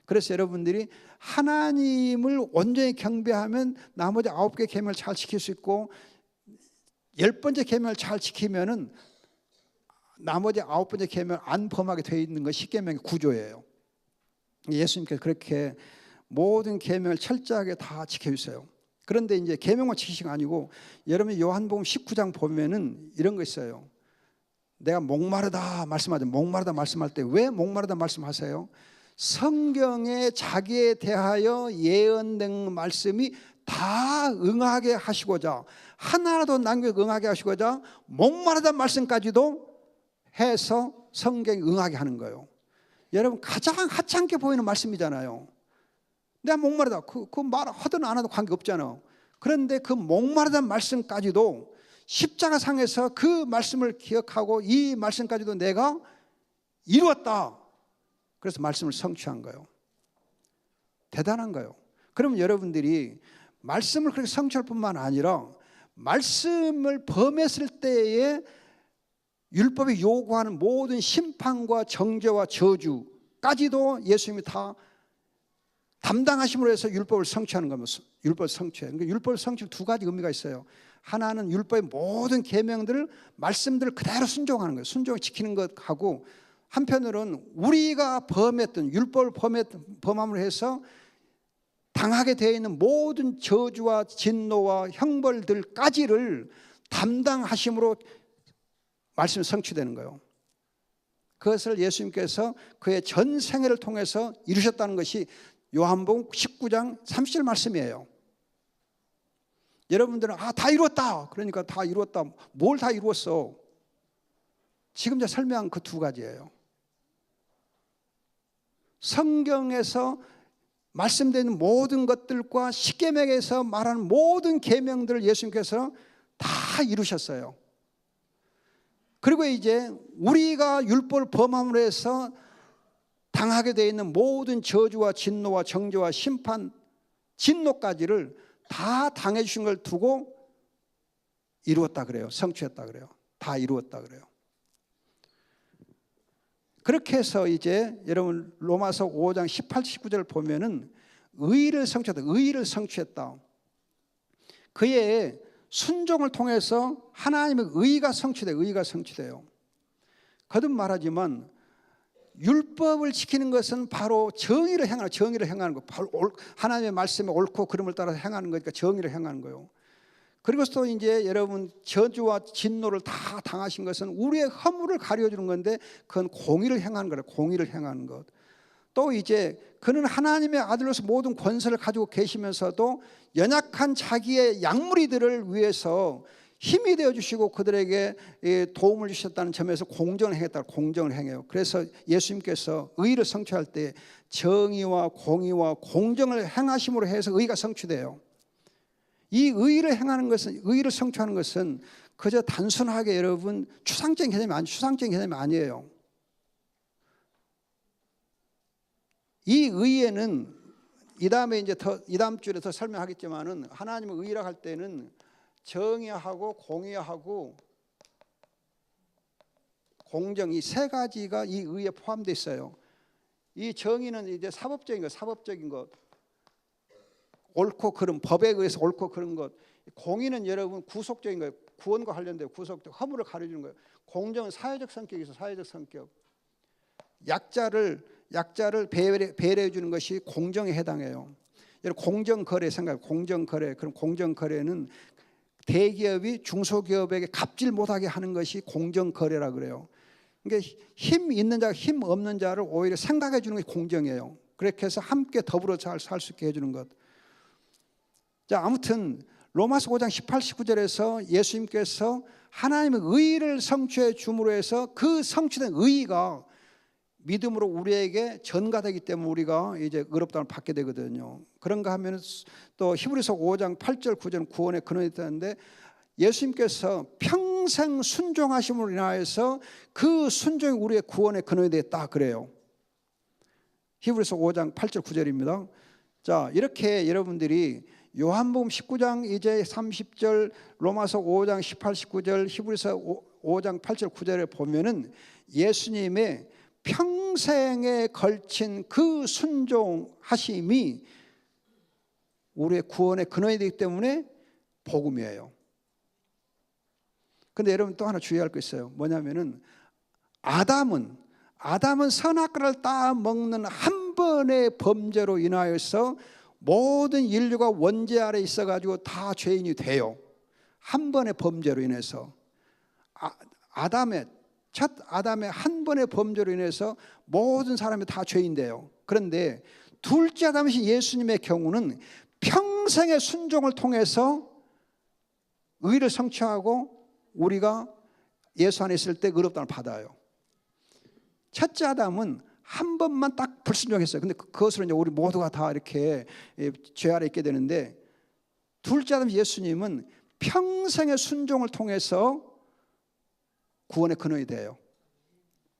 그래서 여러분들이 하나님을 온전히 경배하면 나머지 9개 계명을 잘 지킬 수 있고 10번째 계명을 잘 지키면은 나머지 9번째 계명을 안 범하게 되어 있는 것이 10계명의 구조예요. 예수님께서 그렇게 모든 계명을 철저하게 다 지켜주세요. 그런데 이제 계명만 지키시가 아니고 여러분이 요한복음 19장 보면은 이런 거 있어요. 내가 목마르다 말씀하죠. 목마르다 말씀할 때 왜 목마르다 말씀하세요? 성경에 자기에 대하여 예언된 말씀이 다 응하게 하시고자, 하나라도 남겨 응하게 하시고자 목마르다 말씀까지도 해서 성경에 응하게 하는 거예요. 여러분 가장 하찮게 보이는 말씀이잖아요. 내가 목마르다 그 말 하든 안 하든 관계없잖아. 그런데 그 목마르다는 말씀까지도 십자가상에서 그 말씀을 기억하고 이 말씀까지도 내가 이루었다. 그래서 말씀을 성취한 거예요. 대단한 거예요. 그러면 여러분들이 말씀을 그렇게 성취할 뿐만 아니라 말씀을 범했을 때에 율법이 요구하는 모든 심판과 정죄와 저주까지도 예수님이 다 담당하심으로 해서 율법을 성취하는 겁니다. 율법을 성취해. 그러니까 율법을 성취 두 가지 의미가 있어요. 하나는 율법의 모든 계명들을 말씀들을 그대로 순종하는 거예요. 순종을 지키는 것하고 한편으로는 우리가 범했던 율법을 범함으로 해서 당하게 되어 있는 모든 저주와 진노와 형벌들까지를 담당하심으로 말씀이 성취되는 거예요. 그것을 예수님께서 그의 전 생애를 통해서 이루셨다는 것이 요한복음 19장 30절 말씀이에요. 여러분들은 다 이루었다. 그러니까 다 이루었다. 뭘 다 이루었어? 지금 제가 설명한 그 두 가지예요. 성경에서 말씀되는 모든 것들과 십계명에서 말하는 모든 계명들을 예수님께서 다 이루셨어요. 그리고 이제 우리가 율법을 범함으로 해서 당하게 되어 있는 모든 저주와 진노와 정죄와 심판, 진노까지를 다 당해 주신 걸 두고 이루었다 그래요. 성취했다 그래요. 다 이루었다 그래요. 그렇게 해서 이제 여러분 로마서 5장 18, 19절 보면은 의를 성취했다. 의를 성취했다. 그의 순종을 통해서 하나님의 의가 성취돼요. 의가 성취돼요. 거듭 말하지만 율법을 지키는 것은 바로 정의를 행하는 거. 바로 하나님의 말씀에 옳고 그름을 따라 행하는 거니까 정의를 행하는 거예요. 그리고 또 이제 여러분 저주와 진노를 다 당하신 것은 우리의 허물을 가려주는 건데 그건 공의를 행하는 거예요. 공의를 행하는 것. 또 이제 그는 하나님의 아들로서 모든 권세를 가지고 계시면서도 연약한 자기의 양무리들을 위해서 힘이 되어주시고 그들에게 도움을 주셨다는 점에서 공정을 행했다. 공정을 행해요. 그래서 예수님께서 의를 성취할 때 정의와 공의와 공정을 행하심으로 해서 의가 성취돼요. 이 의를 행하는 것은, 의를 성취하는 것은 그저 단순하게 여러분 추상적인 개념이 아니에요. 이 의에는 이 다음 주에 더 설명하겠지만은 하나님의 의라고 할 때는 정의하고 공의하고 공정 이 세 가지가 이 의에 포함되어 있어요. 이 정의는 이제 사법적인 것. 옳고 그름, 법에 의해서 옳고 그른 것. 공의는 여러분 구속적인 거예요. 구원과 관련돼요. 구속적 허물을 가려주는 거예요. 공정은 사회적 성격이 있어요. 사회적 성격. 약자를 배려해 주는 것이 공정에 해당해요. 여러분 공정거래 생각해요. 공정거래. 그럼 공정거래는 대기업이 중소기업에게 갑질 못하게 하는 것이 공정거래라 그래요. 그러니까 힘 있는 자가 힘 없는 자를 오히려 생각해 주는 것이 공정이에요. 그렇게 해서 함께 더불어 잘 살 수 있게 해주는 것. 자, 아무튼 로마서 5장 18, 19절에서 예수님께서 하나님의 의를 성취해 줌으로 해서 그 성취된 의가 믿음으로 우리에게 전가되기 때문에 우리가 이제 의롭다함을 받게 되거든요. 그런가 하면 또 히브리서 5장 8절 9절은 구원의 근원이 있다는데 예수님께서 평생 순종하심으로 인하여서 그 순종이 우리의 구원의 근원이 됐다 그래요. 히브리서 5장 8절 9절입니다. 자, 이렇게 여러분들이 요한복음 19장 이제 30절, 로마서 5장 18, 19절, 히브리서 5장 8절 9절에 보면은 예수님의 평생에 걸친 그 순종하심이 우리의 구원의 근원이 되기 때문에 복음이에요. 그런데 여러분 또 하나 주의할 거 있어요. 뭐냐면은 아담은 선악과를 따 먹는 한 번의 범죄로 인하여서 모든 인류가 원죄 아래 있어가지고 다 죄인이 돼요. 한 번의 범죄로 인해서. 첫 아담의 한 번의 범죄로 인해서 모든 사람이 다 죄인 돼요. 그런데 둘째 아담이신 예수님의 경우는 평생의 순종을 통해서 의를 성취하고 우리가 예수 안에 있을 때 의롭다함을 받아요. 첫째 아담은 한 번만 딱 불순종했어요. 근데 그것으로 이제 우리 모두가 다 이렇게 죄 아래 있게 되는데, 둘째 아담 예수님은 평생의 순종을 통해서 구원의 근원이 돼요.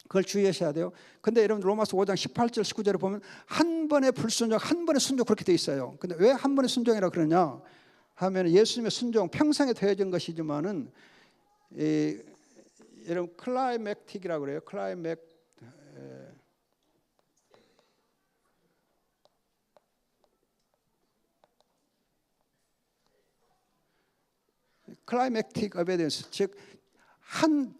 그걸 주의하셔야 돼요. 근데 여러분 로마서 5장 18절 19절에 보면 한 번의 불순종, 한 번의 순종 그렇게 돼 있어요. 근데 왜 한 번의 순종이라고 그러냐 하면 예수님의 순종 평생에 되어진 것이지만은 여러분 클라이맥틱이라고 그래요. 클라이맥틱 어베디언스, 즉 한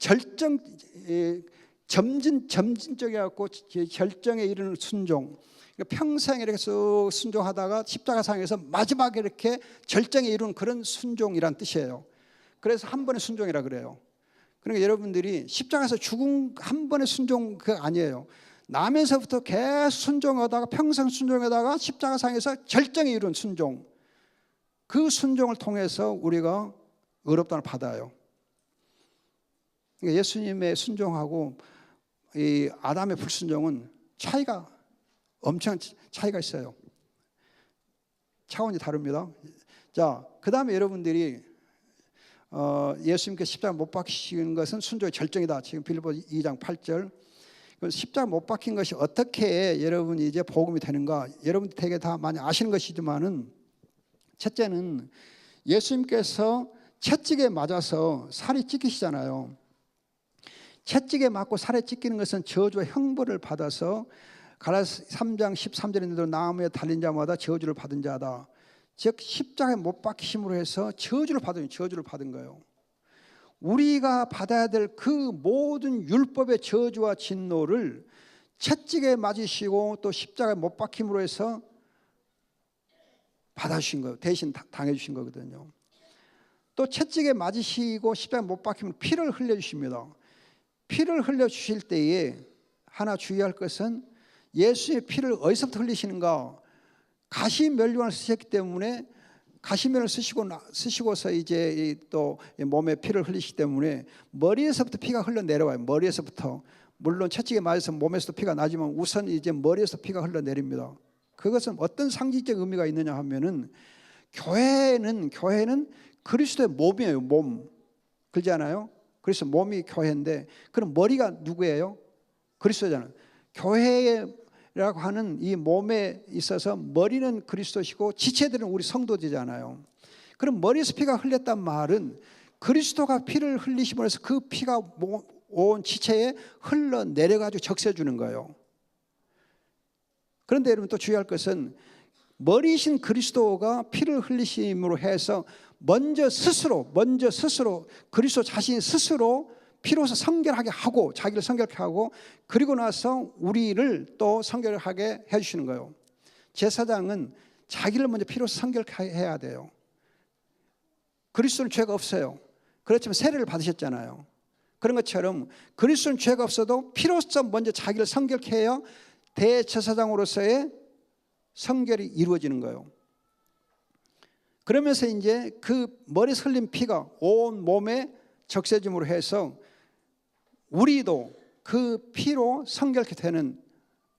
점진적이 갖고 결정에 이르는 순종. 그러니까 평생 이렇게 쭉 순종하다가 십자가상에서 마지막에 이렇게 절정에 이르는 그런 순종이란 뜻이에요. 그래서 한 번의 순종이라 그래요. 그러니까 여러분들이 십자가에서 죽은 한 번의 순종 그거 아니에요. 나면서부터 계속 순종하다가 평생 순종하다가 십자가상에서 절정에 이르는 순종. 그 순종을 통해서 우리가 의롭다함을 받아요. 그러니까 예수님의 순종하고 이 아담의 불순종은 엄청 차이가 있어요. 차원이 다릅니다. 자, 그 다음에 여러분들이 예수님께 십자가 못 박히신 것은 순종의 절정이다. 지금 빌립보 2장 8절. 십자가 못 박힌 것이 어떻게 여러분이 이제 복음이 되는가? 여러분들 되게 다 많이 아시는 것이지만은, 첫째는 예수님께서 채찍에 맞아서 살이 찢기시잖아요. 채찍에 맞고 살에 찢기는 것은 저주와 형벌을 받아서 갈라디아서 3장 13절인데도 나무에 달린 자마다 저주를 받은 자다. 즉 십자가에 못 박히심으로 해서 저주를 받은 거예요. 우리가 받아야 될 그 모든 율법의 저주와 진노를 채찍에 맞으시고 또 십자가에 못 박힘으로 해서 받아주신 거예요. 대신 당해주신 거거든요. 또 채찍에 맞으시고 십자가에 못 박히면 피를 흘려주십니다. 피를 흘려주실 때에 하나 주의할 것은 예수의 피를 어디서부터 흘리시는가? 가시면류관을 쓰셨기 때문에 가시면을 쓰시고서 이제 또 몸에 피를 흘리시기 때문에 머리에서부터 피가 흘러내려와요. 머리에서부터. 물론 채찍에 맞아서 몸에서도 피가 나지만 우선 이제 머리에서 피가 흘러내립니다. 그것은 어떤 상징적 의미가 있느냐 하면은 교회는 그리스도의 몸이에요. 몸. 그렇지 않아요? 그래서 몸이 교회인데 그럼 머리가 누구예요? 그리스도잖아요. 교회라고 하는 이 몸에 있어서 머리는 그리스도시고 지체들은 우리 성도들이잖아요. 그럼 머리에서 피가 흘렸단 말은 그리스도가 피를 흘리심으로 해서 그 피가 온 지체에 흘러내려가지고 적셔 주는 거예요. 그런데 여러분 또 주의할 것은 머리이신 그리스도가 피를 흘리심으로 해서 먼저 스스로 그리스도 자신이 스스로 피로서 성결하게 하고 자기를 성결하게 하고 그리고 나서 우리를 또 성결하게 해주시는 거예요. 제사장은 자기를 먼저 피로서 성결하게 해야 돼요. 그리스도는 죄가 없어요. 그렇지만 세례를 받으셨잖아요. 그런 것처럼 그리스도는 죄가 없어도 피로서 먼저 자기를 성결케 해야 대제사장으로서의 성결이 이루어지는 거예요. 그러면서 이제 그 머리에서 흘린 피가 온 몸에 적셔짐으로 해서 우리도 그 피로 성결케 되는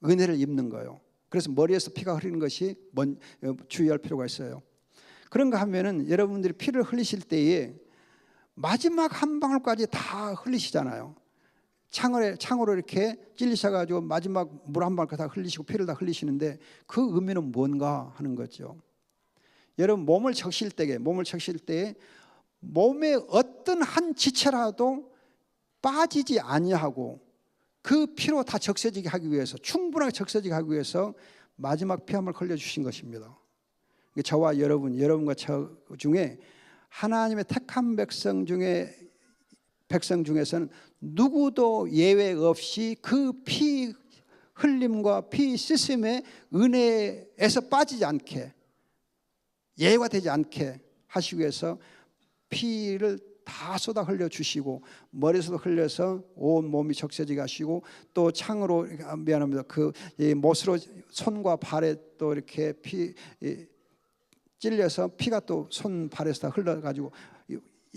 은혜를 입는 거예요. 그래서 머리에서 피가 흐르는 것이 주의할 필요가 있어요. 그런가 하면은 여러분들이 피를 흘리실 때에 마지막 한 방울까지 다 흘리시잖아요. 창으로 이렇게 찔리셔가지고 마지막 물 한 방울 다 흘리시고 피를 다 흘리시는데 그 의미는 뭔가 하는 거죠. 여러분 몸을 적실 때에 몸의 어떤 한 지체라도 빠지지 아니하고 그 피로 다 적셔지게 하기 위해서 충분하게 적셔지게 하기 위해서 마지막 피 한 번 흘려주신 것입니다. 저와 여러분과 저 중에 하나님의 택한 백성 중에서는 누구도 예외 없이 그 피 흘림과 피 씻음의 은혜에서 빠지지 않게 예외가 되지 않게 하시기 위해서 피를 다 쏟아 흘려 주시고 머리에서도 흘려서 온 몸이 적셔지게 하시고 또 창으로 미안합니다. 그 못으로 손과 발에 또 이렇게 피 찔려서 피가 또 손 발에서 다 흘러가지고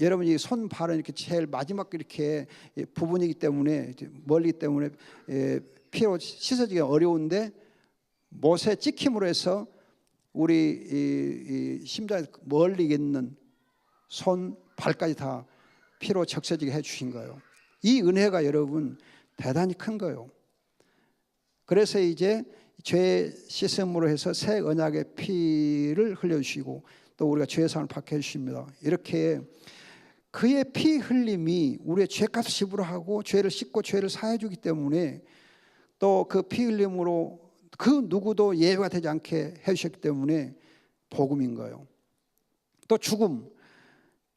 여러분이 손 발은 이렇게 제일 마지막 이렇게 부분이기 때문에 멀기 때문에 피로 씻어지기 어려운데 못에 찍힘으로 해서 우리 이 심장에 멀리 있는 손 발까지 다 피로 적셔지게 해주신 거예요. 이 은혜가 여러분 대단히 큰 거예요. 그래서 이제 죄 씻음으로 해서 새 언약의 피를 흘려주시고 또 우리가 죄사함을 받게 해주십니다. 이렇게 그의 피 흘림이 우리의 죄값을 지불하고 죄를 씻고 죄를 사해 주기 때문에 또 그 피 흘림으로 그 누구도 예외가 되지 않게 해주셨기 때문에 복음인 거예요. 또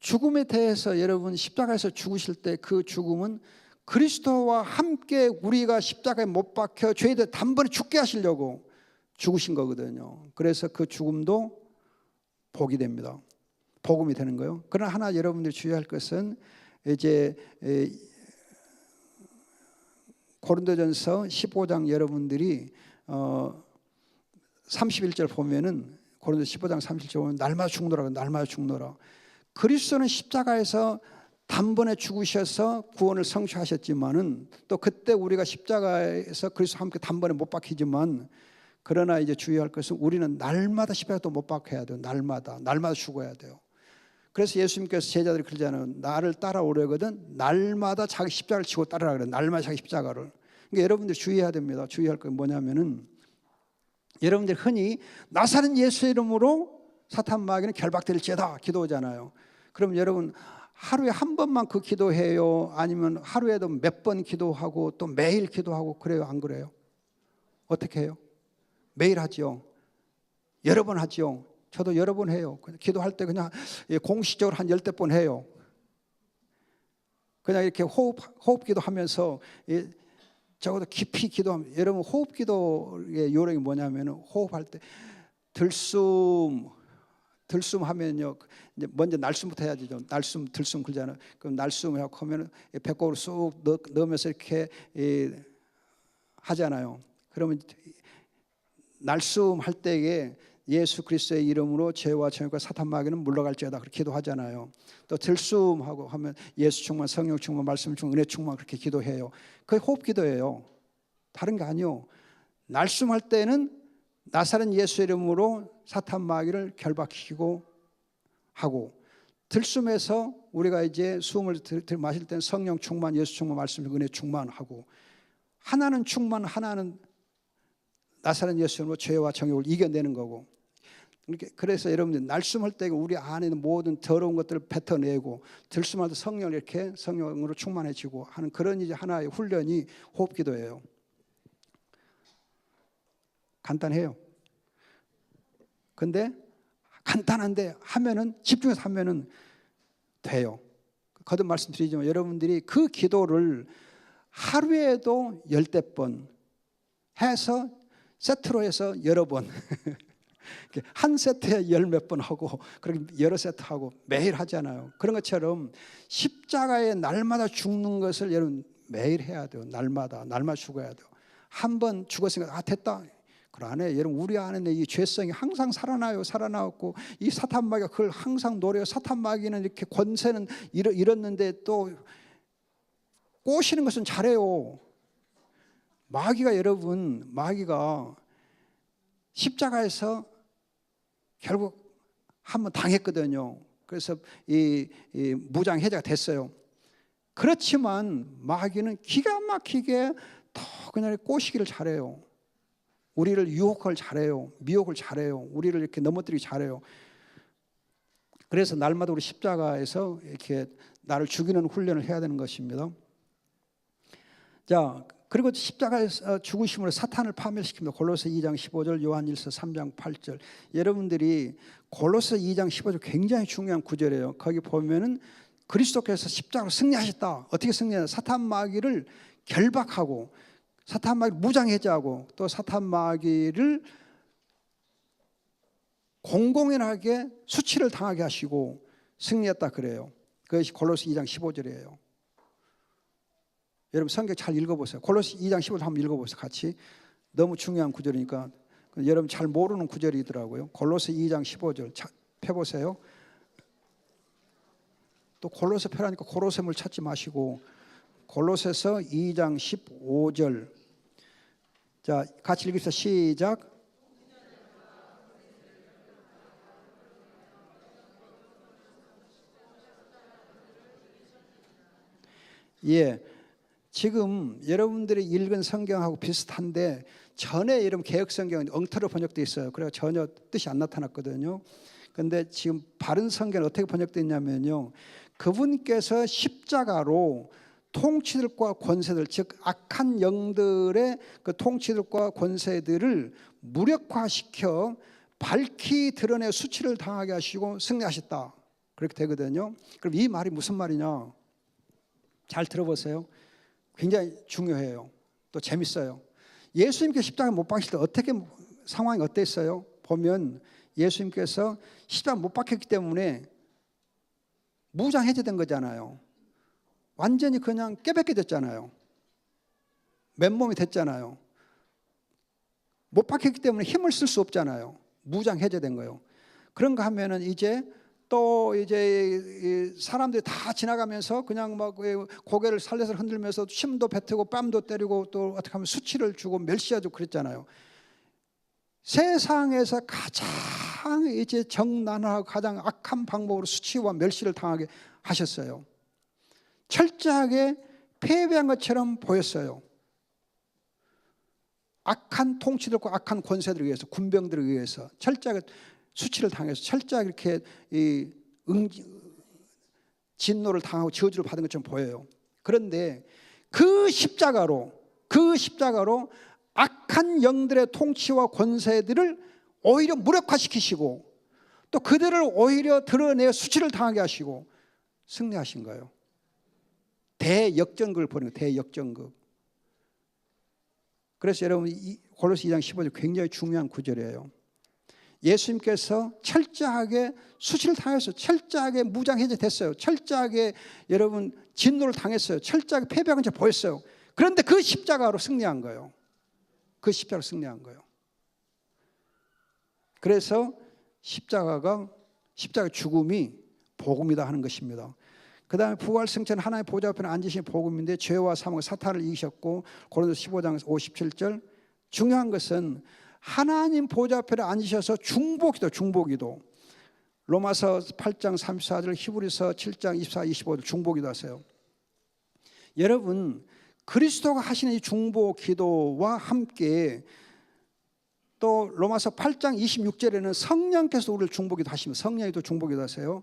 죽음에 대해서 여러분 십자가에서 죽으실 때 그 죽음은 그리스도와 함께 우리가 십자가에 못 박혀 죄에 단번에 죽게 하시려고 죽으신 거거든요. 그래서 그 죽음도 복이 됩니다. 복음이 되는 거예요. 그러나 하나 여러분들이 주의할 것은 이제 고린도전서 15장 여러분들이 31절 보면은 고린도 15장 31절 보면 날마다 죽노라, 날마다 죽노라. 그리스도는 십자가에서 단번에 죽으셔서 구원을 성취하셨지만은 또 그때 우리가 십자가에서 그리스도와 함께 단번에 못 박히지만 그러나 이제 주의할 것은 우리는 날마다 십자가에 또 못 박혀야 돼요. 날마다 죽어야 돼요. 그래서 예수님께서 제자들이 그러잖아요. 나를 따라오려거든 날마다 자기 십자가를 지고 따르라 그래요. 날마다 자기 십자가를. 그러니까 여러분들이 주의해야 됩니다. 주의할 건 뭐냐면은 여러분들 흔히 나사렛 예수의 이름으로 사탄 마귀는 결박될지어다 기도하잖아요. 그럼 여러분 하루에 한 번만 그 기도해요? 아니면 하루에도 몇 번 기도하고 또 매일 기도하고 그래요? 안 그래요? 어떻게 해요? 매일 하죠. 여러 번 하죠. 저도 여러 번 해요. 기도할 때 그냥 공식적으로 한 10번 해요. 그냥 이렇게 호흡 기도하면서 적어도 깊이 기도하면 여러분 호흡 기도의 요령이 뭐냐면 호흡할 때 들숨 하면요. 이제 먼저 날숨부터 해야지. 날숨, 들숨 그러잖아요. 그럼 날숨 하고 하면 배꼽으로 쑥 넣으면서 이렇게 하잖아요. 그러면 날숨 할 때에 예수 그리스도의 이름으로 죄와 정욕과 사탄 마귀는 물러갈지어다 그렇게 기도하잖아요. 또 들숨하고 하면 예수 충만, 성령 충만, 말씀 충만, 은혜 충만 그렇게 기도해요. 그게 호흡 기도예요. 다른 게 아니요. 날숨할 때는 나사렛 예수 이름으로 사탄 마귀를 결박시키고 하고 들숨에서 우리가 이제 숨을 마실 때는 성령 충만, 예수 충만, 말씀 은혜 충만하고 하나는 충만, 하나는 나사렛 예수 이름으로 죄와 정욕을 이겨내는 거고. 그래서 여러분들 날숨할 때 우리 안에 있는 모든 더러운 것들을 뱉어내고 들숨할 때 성령을 이렇게 성령으로 충만해지고 하는 그런 이제 하나의 훈련이 호흡기도예요. 간단해요. 근데 간단한데 하면은 집중해서 하면은 돼요. 거듭 말씀드리지만 여러분들이 그 기도를 하루에도 10번 해서 세트로 해서 여러 번 한 세트에 열 몇 번 하고 그렇게 여러 세트 하고 매일 하잖아요. 그런 것처럼 십자가에 날마다 죽는 것을 여러분 매일 해야 돼요. 날마다 죽어야 돼요. 한 번 죽었으니까 됐다. 그러네. 여러분 우리 안에 이 죄성이 항상 살아나왔고 이 사탄 마귀가 그걸 항상 노려요. 사탄 마귀는 이렇게 권세는 잃었는데 또 꼬시는 것은 잘해요. 마귀가 십자가에서 결국 한번 당했거든요. 그래서 이 무장 해제가 됐어요. 그렇지만 마귀는 기가 막히게 더 그냥 꼬시기를 잘해요. 우리를 유혹을 잘해요. 미혹을 잘해요. 우리를 이렇게 넘어뜨리기 잘해요. 그래서 날마다 우리 십자가에서 이렇게 나를 죽이는 훈련을 해야 되는 것입니다. 자, 그리고 십자가에서 죽으심으로 사탄을 파멸시킵니다. 골로새 2장 15절, 요한일서 3장 8절. 여러분들이 골로새 2장 15절 굉장히 중요한 구절이에요. 거기 보면은 그리스도께서 십자가로 승리하셨다. 어떻게 승리하냐? 사탄 마귀를 결박하고 사탄 마귀를 무장해제하고 또 사탄 마귀를 공공연하게 수치를 당하게 하시고 승리했다 그래요. 그것이 골로새 2장 15절이에요. 여러분 성경 잘 읽어보세요. 골로새 2장 15절 한번 읽어보세요. 같이. 너무 중요한 구절이니까 여러분 잘 모르는 구절이더라고요. 골로새 2장 15절 펴보세요. 또 골로새 펴라니까 고로셈을 찾지 마시고 골로새서 2장 15절. 자, 같이 읽읍시다. 시작. 예, 지금 여러분들이 읽은 성경하고 비슷한데 전에 여러분 개역 성경은 엉터리로 번역되어 있어요. 그래서 전혀 뜻이 안 나타났거든요. 그런데 지금 바른 성경은 어떻게 번역되어 있냐면요, 그분께서 십자가로 통치들과 권세들, 즉 악한 영들의 그 통치들과 권세들을 무력화시켜 밝히 드러내 수치를 당하게 하시고 승리하셨다. 그렇게 되거든요. 그럼 이 말이 무슨 말이냐? 잘 들어보세요. 굉장히 중요해요. 또 재밌어요. 예수님께서 십자가 못 박히실 때 어떻게 상황이 어땠어요? 보면 예수님께서 십자가 못 박혔기 때문에 무장해제된 거잖아요. 완전히 그냥 깨백해졌잖아요. 맨몸이 됐잖아요. 못 박혔기 때문에 힘을 쓸 수 없잖아요. 무장해제된 거예요. 그런가 하면은 이제 또 이제 사람들이 다 지나가면서 그냥 막 고개를 살려서 흔들면서 침도 뱉고 뺨도 때리고 또 어떻게 하면 수치를 주고 멸시하고 그랬잖아요. 세상에서 가장 이제 정난하고 가장 악한 방법으로 수치와 멸시를 당하게 하셨어요. 철저하게 패배한 것처럼 보였어요. 악한 통치들과 악한 권세들에 의해서, 군병들에 의해서 철저하게 수치를 당해서 철저하게 이렇게 진노를 당하고 저주를 받은 것처럼 보여요. 그런데 그 십자가로 악한 영들의 통치와 권세들을 오히려 무력화시키시고 또 그들을 오히려 드러내 수치를 당하게 하시고 승리하신 거예요. 대역전극을 벌이는 거예요. 대역전극. 그래서 여러분 골로새 2장 15절 굉장히 중요한 구절이에요. 예수님께서 철저하게 수치를 당했어요. 철저하게 무장해제됐어요. 철저하게 여러분 진노를 당했어요. 철저하게 패배한 것처럼 보였어요. 그런데 그 십자가로 승리한 거예요. 그 십자가로 승리한 거예요. 그래서 십자가 죽음이 복음이다 하는 것입니다. 그 다음에 부활승천 하나님의 보좌 앞에 앉으신 복음인데 죄와 사망 사탄을 이기셨고 고린도서 15장 57절. 중요한 것은 하나님 보좌 앞에 앉으셔서 중보기도. 로마서 8장 34절, 히브리서 7장 24, 25절 중보기도 하세요. 여러분 그리스도가 하시는 이 중보기도와 함께 또 로마서 8장 26절에는 성령께서 우리를 중보기도 하시면 성령이 또 중보기도 하세요.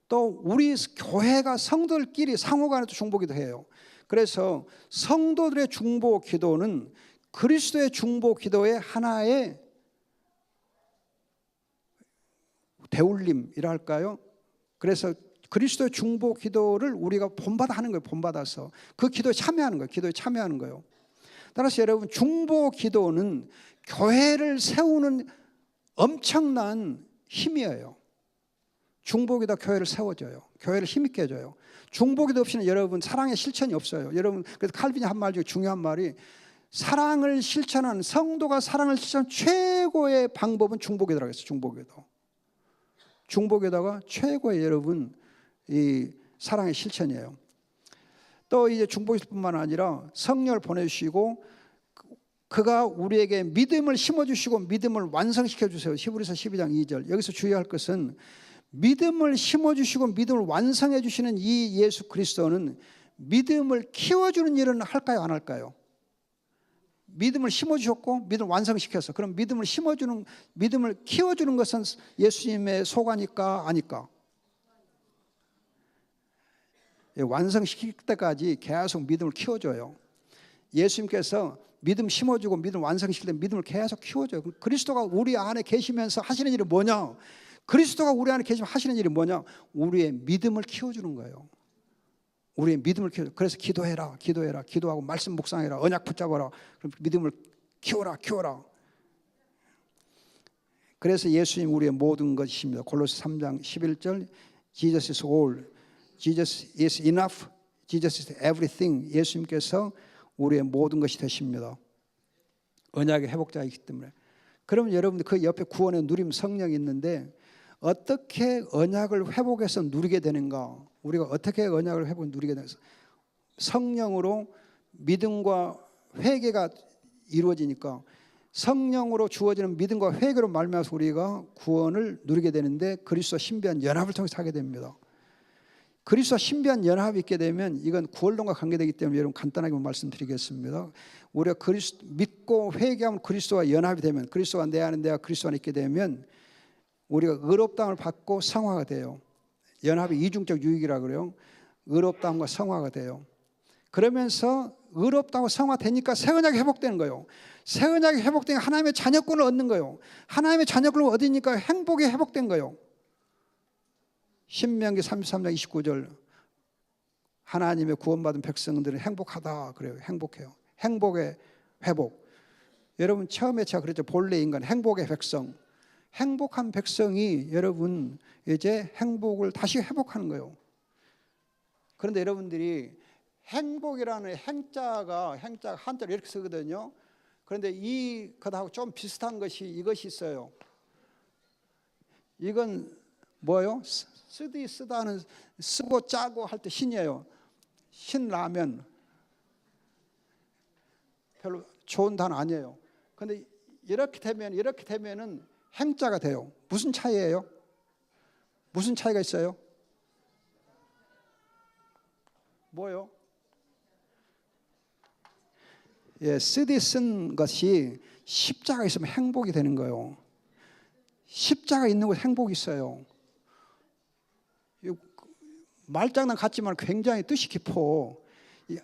또 우리 교회가 성도들끼리 상호간에 또 중보기도 해요. 그래서 성도들의 중보기도는 그리스도의 중보기도의 하나의 대울림이라 할까요? 그래서 그리스도의 중보기도를 우리가 본받아 하는 거예요. 본받아서 그 기도에 참여하는 거예요. 기도에 참여하는 거예요. 따라서 여러분 중보기도는 교회를 세우는 엄청난 힘이에요. 중보기도 교회를 세워줘요. 교회를 힘있게 해줘요. 중보기도 없이는 여러분 사랑의 실천이 없어요. 여러분 그래서 칼빈이 한 말 중에 중요한 말이 사랑을 실천하는 성도가 사랑을 실천하는 최고의 방법은 중보기도라고 했어요. 중보기도가 최고의 여러분 이 사랑의 실천이에요. 또 이제 중보기도뿐만 아니라 성령을 보내주시고 그가 우리에게 믿음을 심어주시고 믿음을 완성시켜 주세요. 히브리서 12장 2절. 여기서 주의할 것은 믿음을 심어주시고 믿음을 완성해 주시는 이 예수 그리스도는 믿음을 키워주는 일은 할까요? 안 할까요? 믿음을 심어주셨고 믿음을 완성시켰어. 그럼 믿음을 심어주는, 믿음을 키워주는 것은 예수님의 소관일까 아닐까? 완성시킬 때까지 계속 믿음을 키워줘요. 예수님께서 믿음 심어주고 믿음 완성시킬 때 믿음을 계속 키워줘요. 그리스도가 우리 안에 계시면서 하시는 일이 뭐냐? 그리스도가 우리 안에 계시면 하시는 일이 뭐냐? 우리의 믿음을 키워주는 거예요. 우리의 믿음을 키워. 그래서 기도해라. 기도하고 말씀 묵상해라. 언약 붙잡아라. 그럼 믿음을 키워라. 그래서 예수님 우리의 모든 것이십니다. 골로새 3장 11절 Jesus is all, Jesus is enough, Jesus is everything. 예수님께서 우리의 모든 것이 되십니다. 언약의 회복자이기 때문에. 그러면 여러분들 그 옆에 구원의 누림 성령이 있는데 어떻게 언약을 회복해서 누리게 되는가? 우리가 어떻게 언약을 회복 누리게 되는가? 성령으로 믿음과 회개가 이루어지니까 성령으로 주어지는 믿음과 회개로 말미암아서 우리가 구원을 누리게 되는데 그리스도와 신비한 연합을 통해서 하게 됩니다. 그리스도와 신비한 연합이 있게 되면 이건 구원론과 관계되기 때문에 여러분 간단하게 말씀드리겠습니다. 우리가 그리스도 믿고 회개하면 그리스도와 연합이 되면 그리스도가 내 안에 내가 그리스도 안에 있게 되면 우리가 의롭다함을 받고 성화가 돼요. 연합이 이중적 유익이라 그래요. 의롭다함과 성화가 돼요. 그러면서 의롭다고 성화되니까 새 언약이 회복되는 거예요. 새 언약이 회복되면 하나님의 자녀권을 얻는 거예요. 하나님의 자녀권을 얻으니까 행복이 회복된 거예요. 신명기 33장 29절 하나님의 구원받은 백성들은 행복하다 그래요. 행복해요. 행복의 회복. 여러분 처음에 제가 그랬죠. 본래 인간 행복의 백성. 행복한 백성이 여러분 이제 행복을 다시 회복하는 거예요. 그런데 여러분들이 행복이라는 행자가 한자로 이렇게 쓰거든요. 그런데 그것하고 좀 비슷한 것이 이것이 있어요. 이건 뭐예요? 쓰다는 쓰고 짜고 할 때 신이에요. 신라면 별로 좋은 단어 아니에요. 그런데 이렇게 되면은 행자가 돼요. 무슨 차이예요? 무슨 차이가 있어요? 뭐요? 예, 쓰디 쓴 것이 십자가 있으면 행복이 되는 거예요. 십자가 있는 곳에 행복이 있어요. 말장난 같지만 굉장히 뜻이 깊어.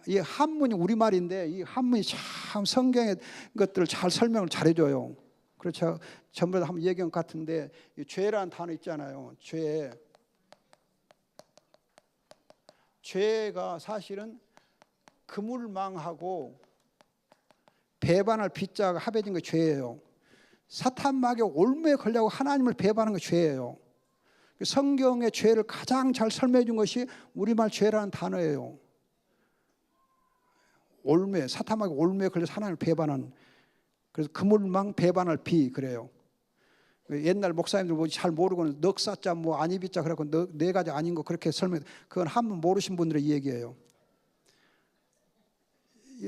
이 한문이 우리말인데 이 한문이 참 성경의 것들을 잘 설명을 잘해줘요. 그렇죠. 전부 다 한번 얘기한 것 같은데 죄라는 단어 있잖아요. 죄가 사실은 그물망하고 배반할 비자가 합해진 게 죄예요. 사탄마귀의 올무에 걸려고 하나님을 배반하는 게 죄예요. 성경의 죄를 가장 잘 설명해 준 것이 우리말 죄라는 단어예요. 올무에, 사탄마귀 올무에 걸려서 하나님을 배반한. 그래서 그물망 배반할 비 그래요. 옛날 목사님들 뭐 잘 모르고는 넉사자 뭐 아니비자 그래갖고 네 가지 아닌 거 그렇게 설명. 그건 한번 모르신 분들의 얘기예요.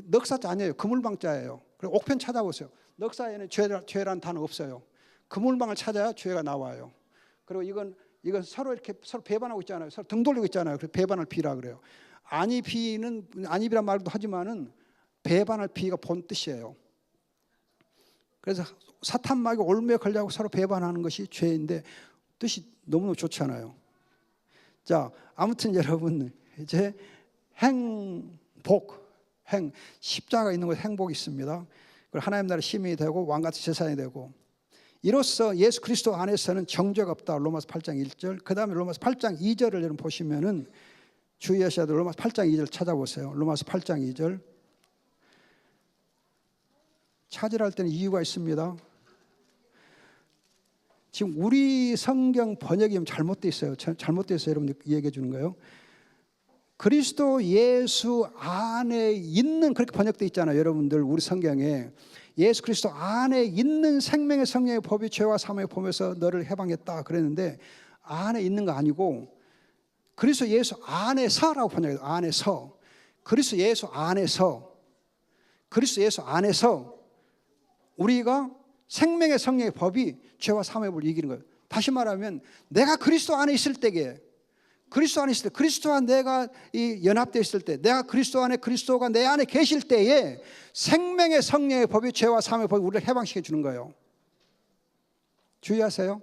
넉사자 아니에요. 그물망자예요. 그리고 옥편 찾아보세요. 넉사에는 죄라는 단어 없어요. 그물망을 찾아야 죄가 나와요. 그리고 이건 서로 이렇게 서로 배반하고 있잖아요. 서로 등 돌리고 있잖아요. 그래서 배반할 비라 그래요. 아니비란 말도 하지만은 배반할 비가 본 뜻이에요. 그래서 사탄마귀 올무에 걸려고 서로 배반하는 것이 죄인데 뜻이 너무너무 좋잖아요. 자, 아무튼 여러분 이제 십자가 있는 곳에 행복이 있습니다. 그리고 하나님 나라의 시민이 되고 왕같은 제사장이 되고 이로써 예수 그리스도 안에서는 정죄가 없다. 로마서 8장 1절. 그 다음에 로마서 8장 2절을 여러분 보시면은 주의하셔야 돼요. 로마서 8장 2절 찾아보세요. 로마서 8장 2절. 찾으라 할 때는 이유가 있습니다. 지금 우리 성경 번역이 잘못되어 있어요. 잘못되어 있어요. 여러분들 얘기해 주는 거예요. 그리스도 예수 안에 있는 그렇게 번역되어 있잖아요. 여러분들 우리 성경에 예수 그리스도 안에 있는 생명의 성령의 법이 죄와 사망의 법에서 너를 해방했다 그랬는데 안에 있는 거 아니고 그리스도 예수 안에서라고 번역해요. 안에서. 그리스도 예수 안에서 우리가 생명의 성령의 법이 죄와 사망의 법을 이기는 거예요. 다시 말하면 내가 그리스도 안에 있을 때에 그리스도와 내가 연합되어 있을 때 내가 그리스도 안에 그리스도가 내 안에 계실 때에 생명의 성령의 법이 죄와 사망의 법이 우리를 해방시켜 주는 거예요. 주의하세요.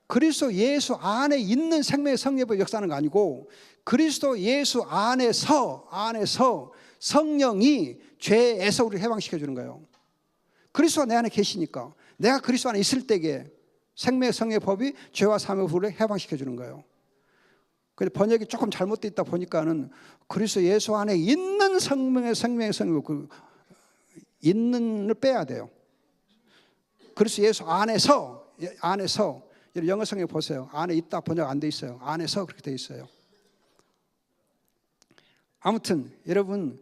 그리스도 예수 안에 있는 생명의 성령의 법이 역사하는 거 아니고 그리스도 예수 안에서 성령이 죄에서 우리를 해방시켜 주는 거예요. 그리스도가 내 안에 계시니까 내가 그리스도 안에 있을 때에 생명의 성령의 법이 죄와 사망의 법을 해방시켜 주는 거예요. 근데 번역이 조금 잘못되어 있다 보니까는 그리스도 예수 안에 있는 생명의 성령 있는을 빼야 돼요. 그리스도 예수 안에서 안에서 영어 성경 보세요. 안에 있다 번역 안 돼 있어요. 안에서 그렇게 돼 있어요. 아무튼 여러분,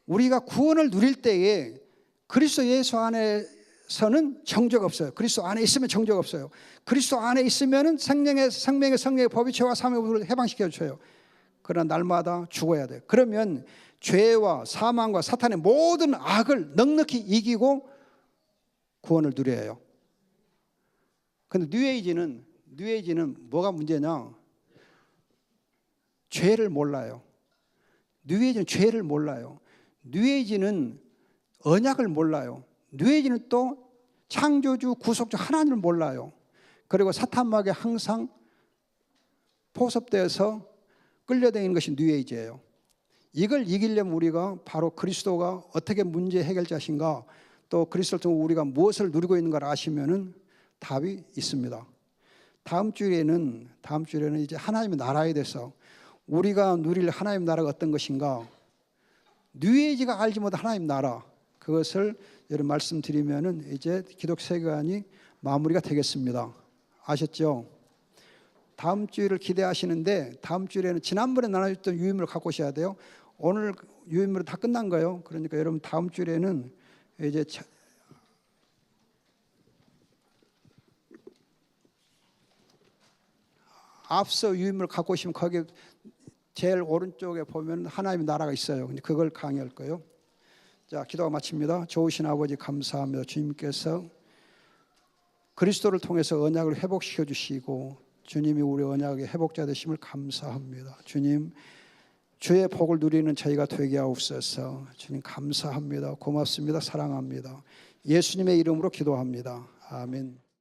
우리가 구원을 누릴 때에 그리스도 예수 안에서는 정죄가 없어요. 그리스도 안에 있으면 정죄가 없어요. 그리스도 안에 있으면은 생명의 법이 죄와 사망의 법을 해방시켜 줘요. 그러나 날마다 죽어야 돼요. 그러면 죄와 사망과 사탄의 모든 악을 넉넉히 이기고 구원을 누려요. 근데 뉴에이지는 뭐가 문제냐? 죄를 몰라요. 뉴에이지는 죄를 몰라요. 뉴에이지는 언약을 몰라요. 뉴에이지는 또 창조주 구속주 하나님을 몰라요. 그리고 사탄마귀에 항상 포섭되어서 끌려다니는 것이 뉴에이지예요. 이걸 이기려면 우리가 바로 그리스도가 어떻게 문제 해결자신가, 또 그리스도를 통해 우리가 무엇을 누리고 있는가를 아시면은 답이 있습니다. 다음 주에는 이제 하나님의 나라에 대해서 우리가 누릴 하나님의 나라가 어떤 것인가, 뉴에이지가 알지 못한 하나님의 나라, 그것을 여러분 말씀드리면은 이제 기독교 세계관이 마무리가 되겠습니다. 아셨죠? 다음 주를 기대하시는데 다음 주에는 지난번에 나눠줬던 유인물을 갖고 오셔야 돼요. 오늘 유인물은 다 끝난 거예요. 그러니까 여러분 다음 주에는 이제 앞서 유인물을 갖고 오시면 거기 제일 오른쪽에 보면 하나님의 나라가 있어요. 근데 그걸 강의할 거예요. 자, 기도가 마칩니다. 좋으신 아버지 감사합니다. 주님께서 그리스도를 통해서 언약을 회복시켜 주시고 주님이 우리 언약의 회복자 되심을 감사합니다. 주님, 주의 복을 누리는 저희가 되게 하옵소서. 주님 감사합니다. 고맙습니다. 사랑합니다. 예수님의 이름으로 기도합니다. 아멘.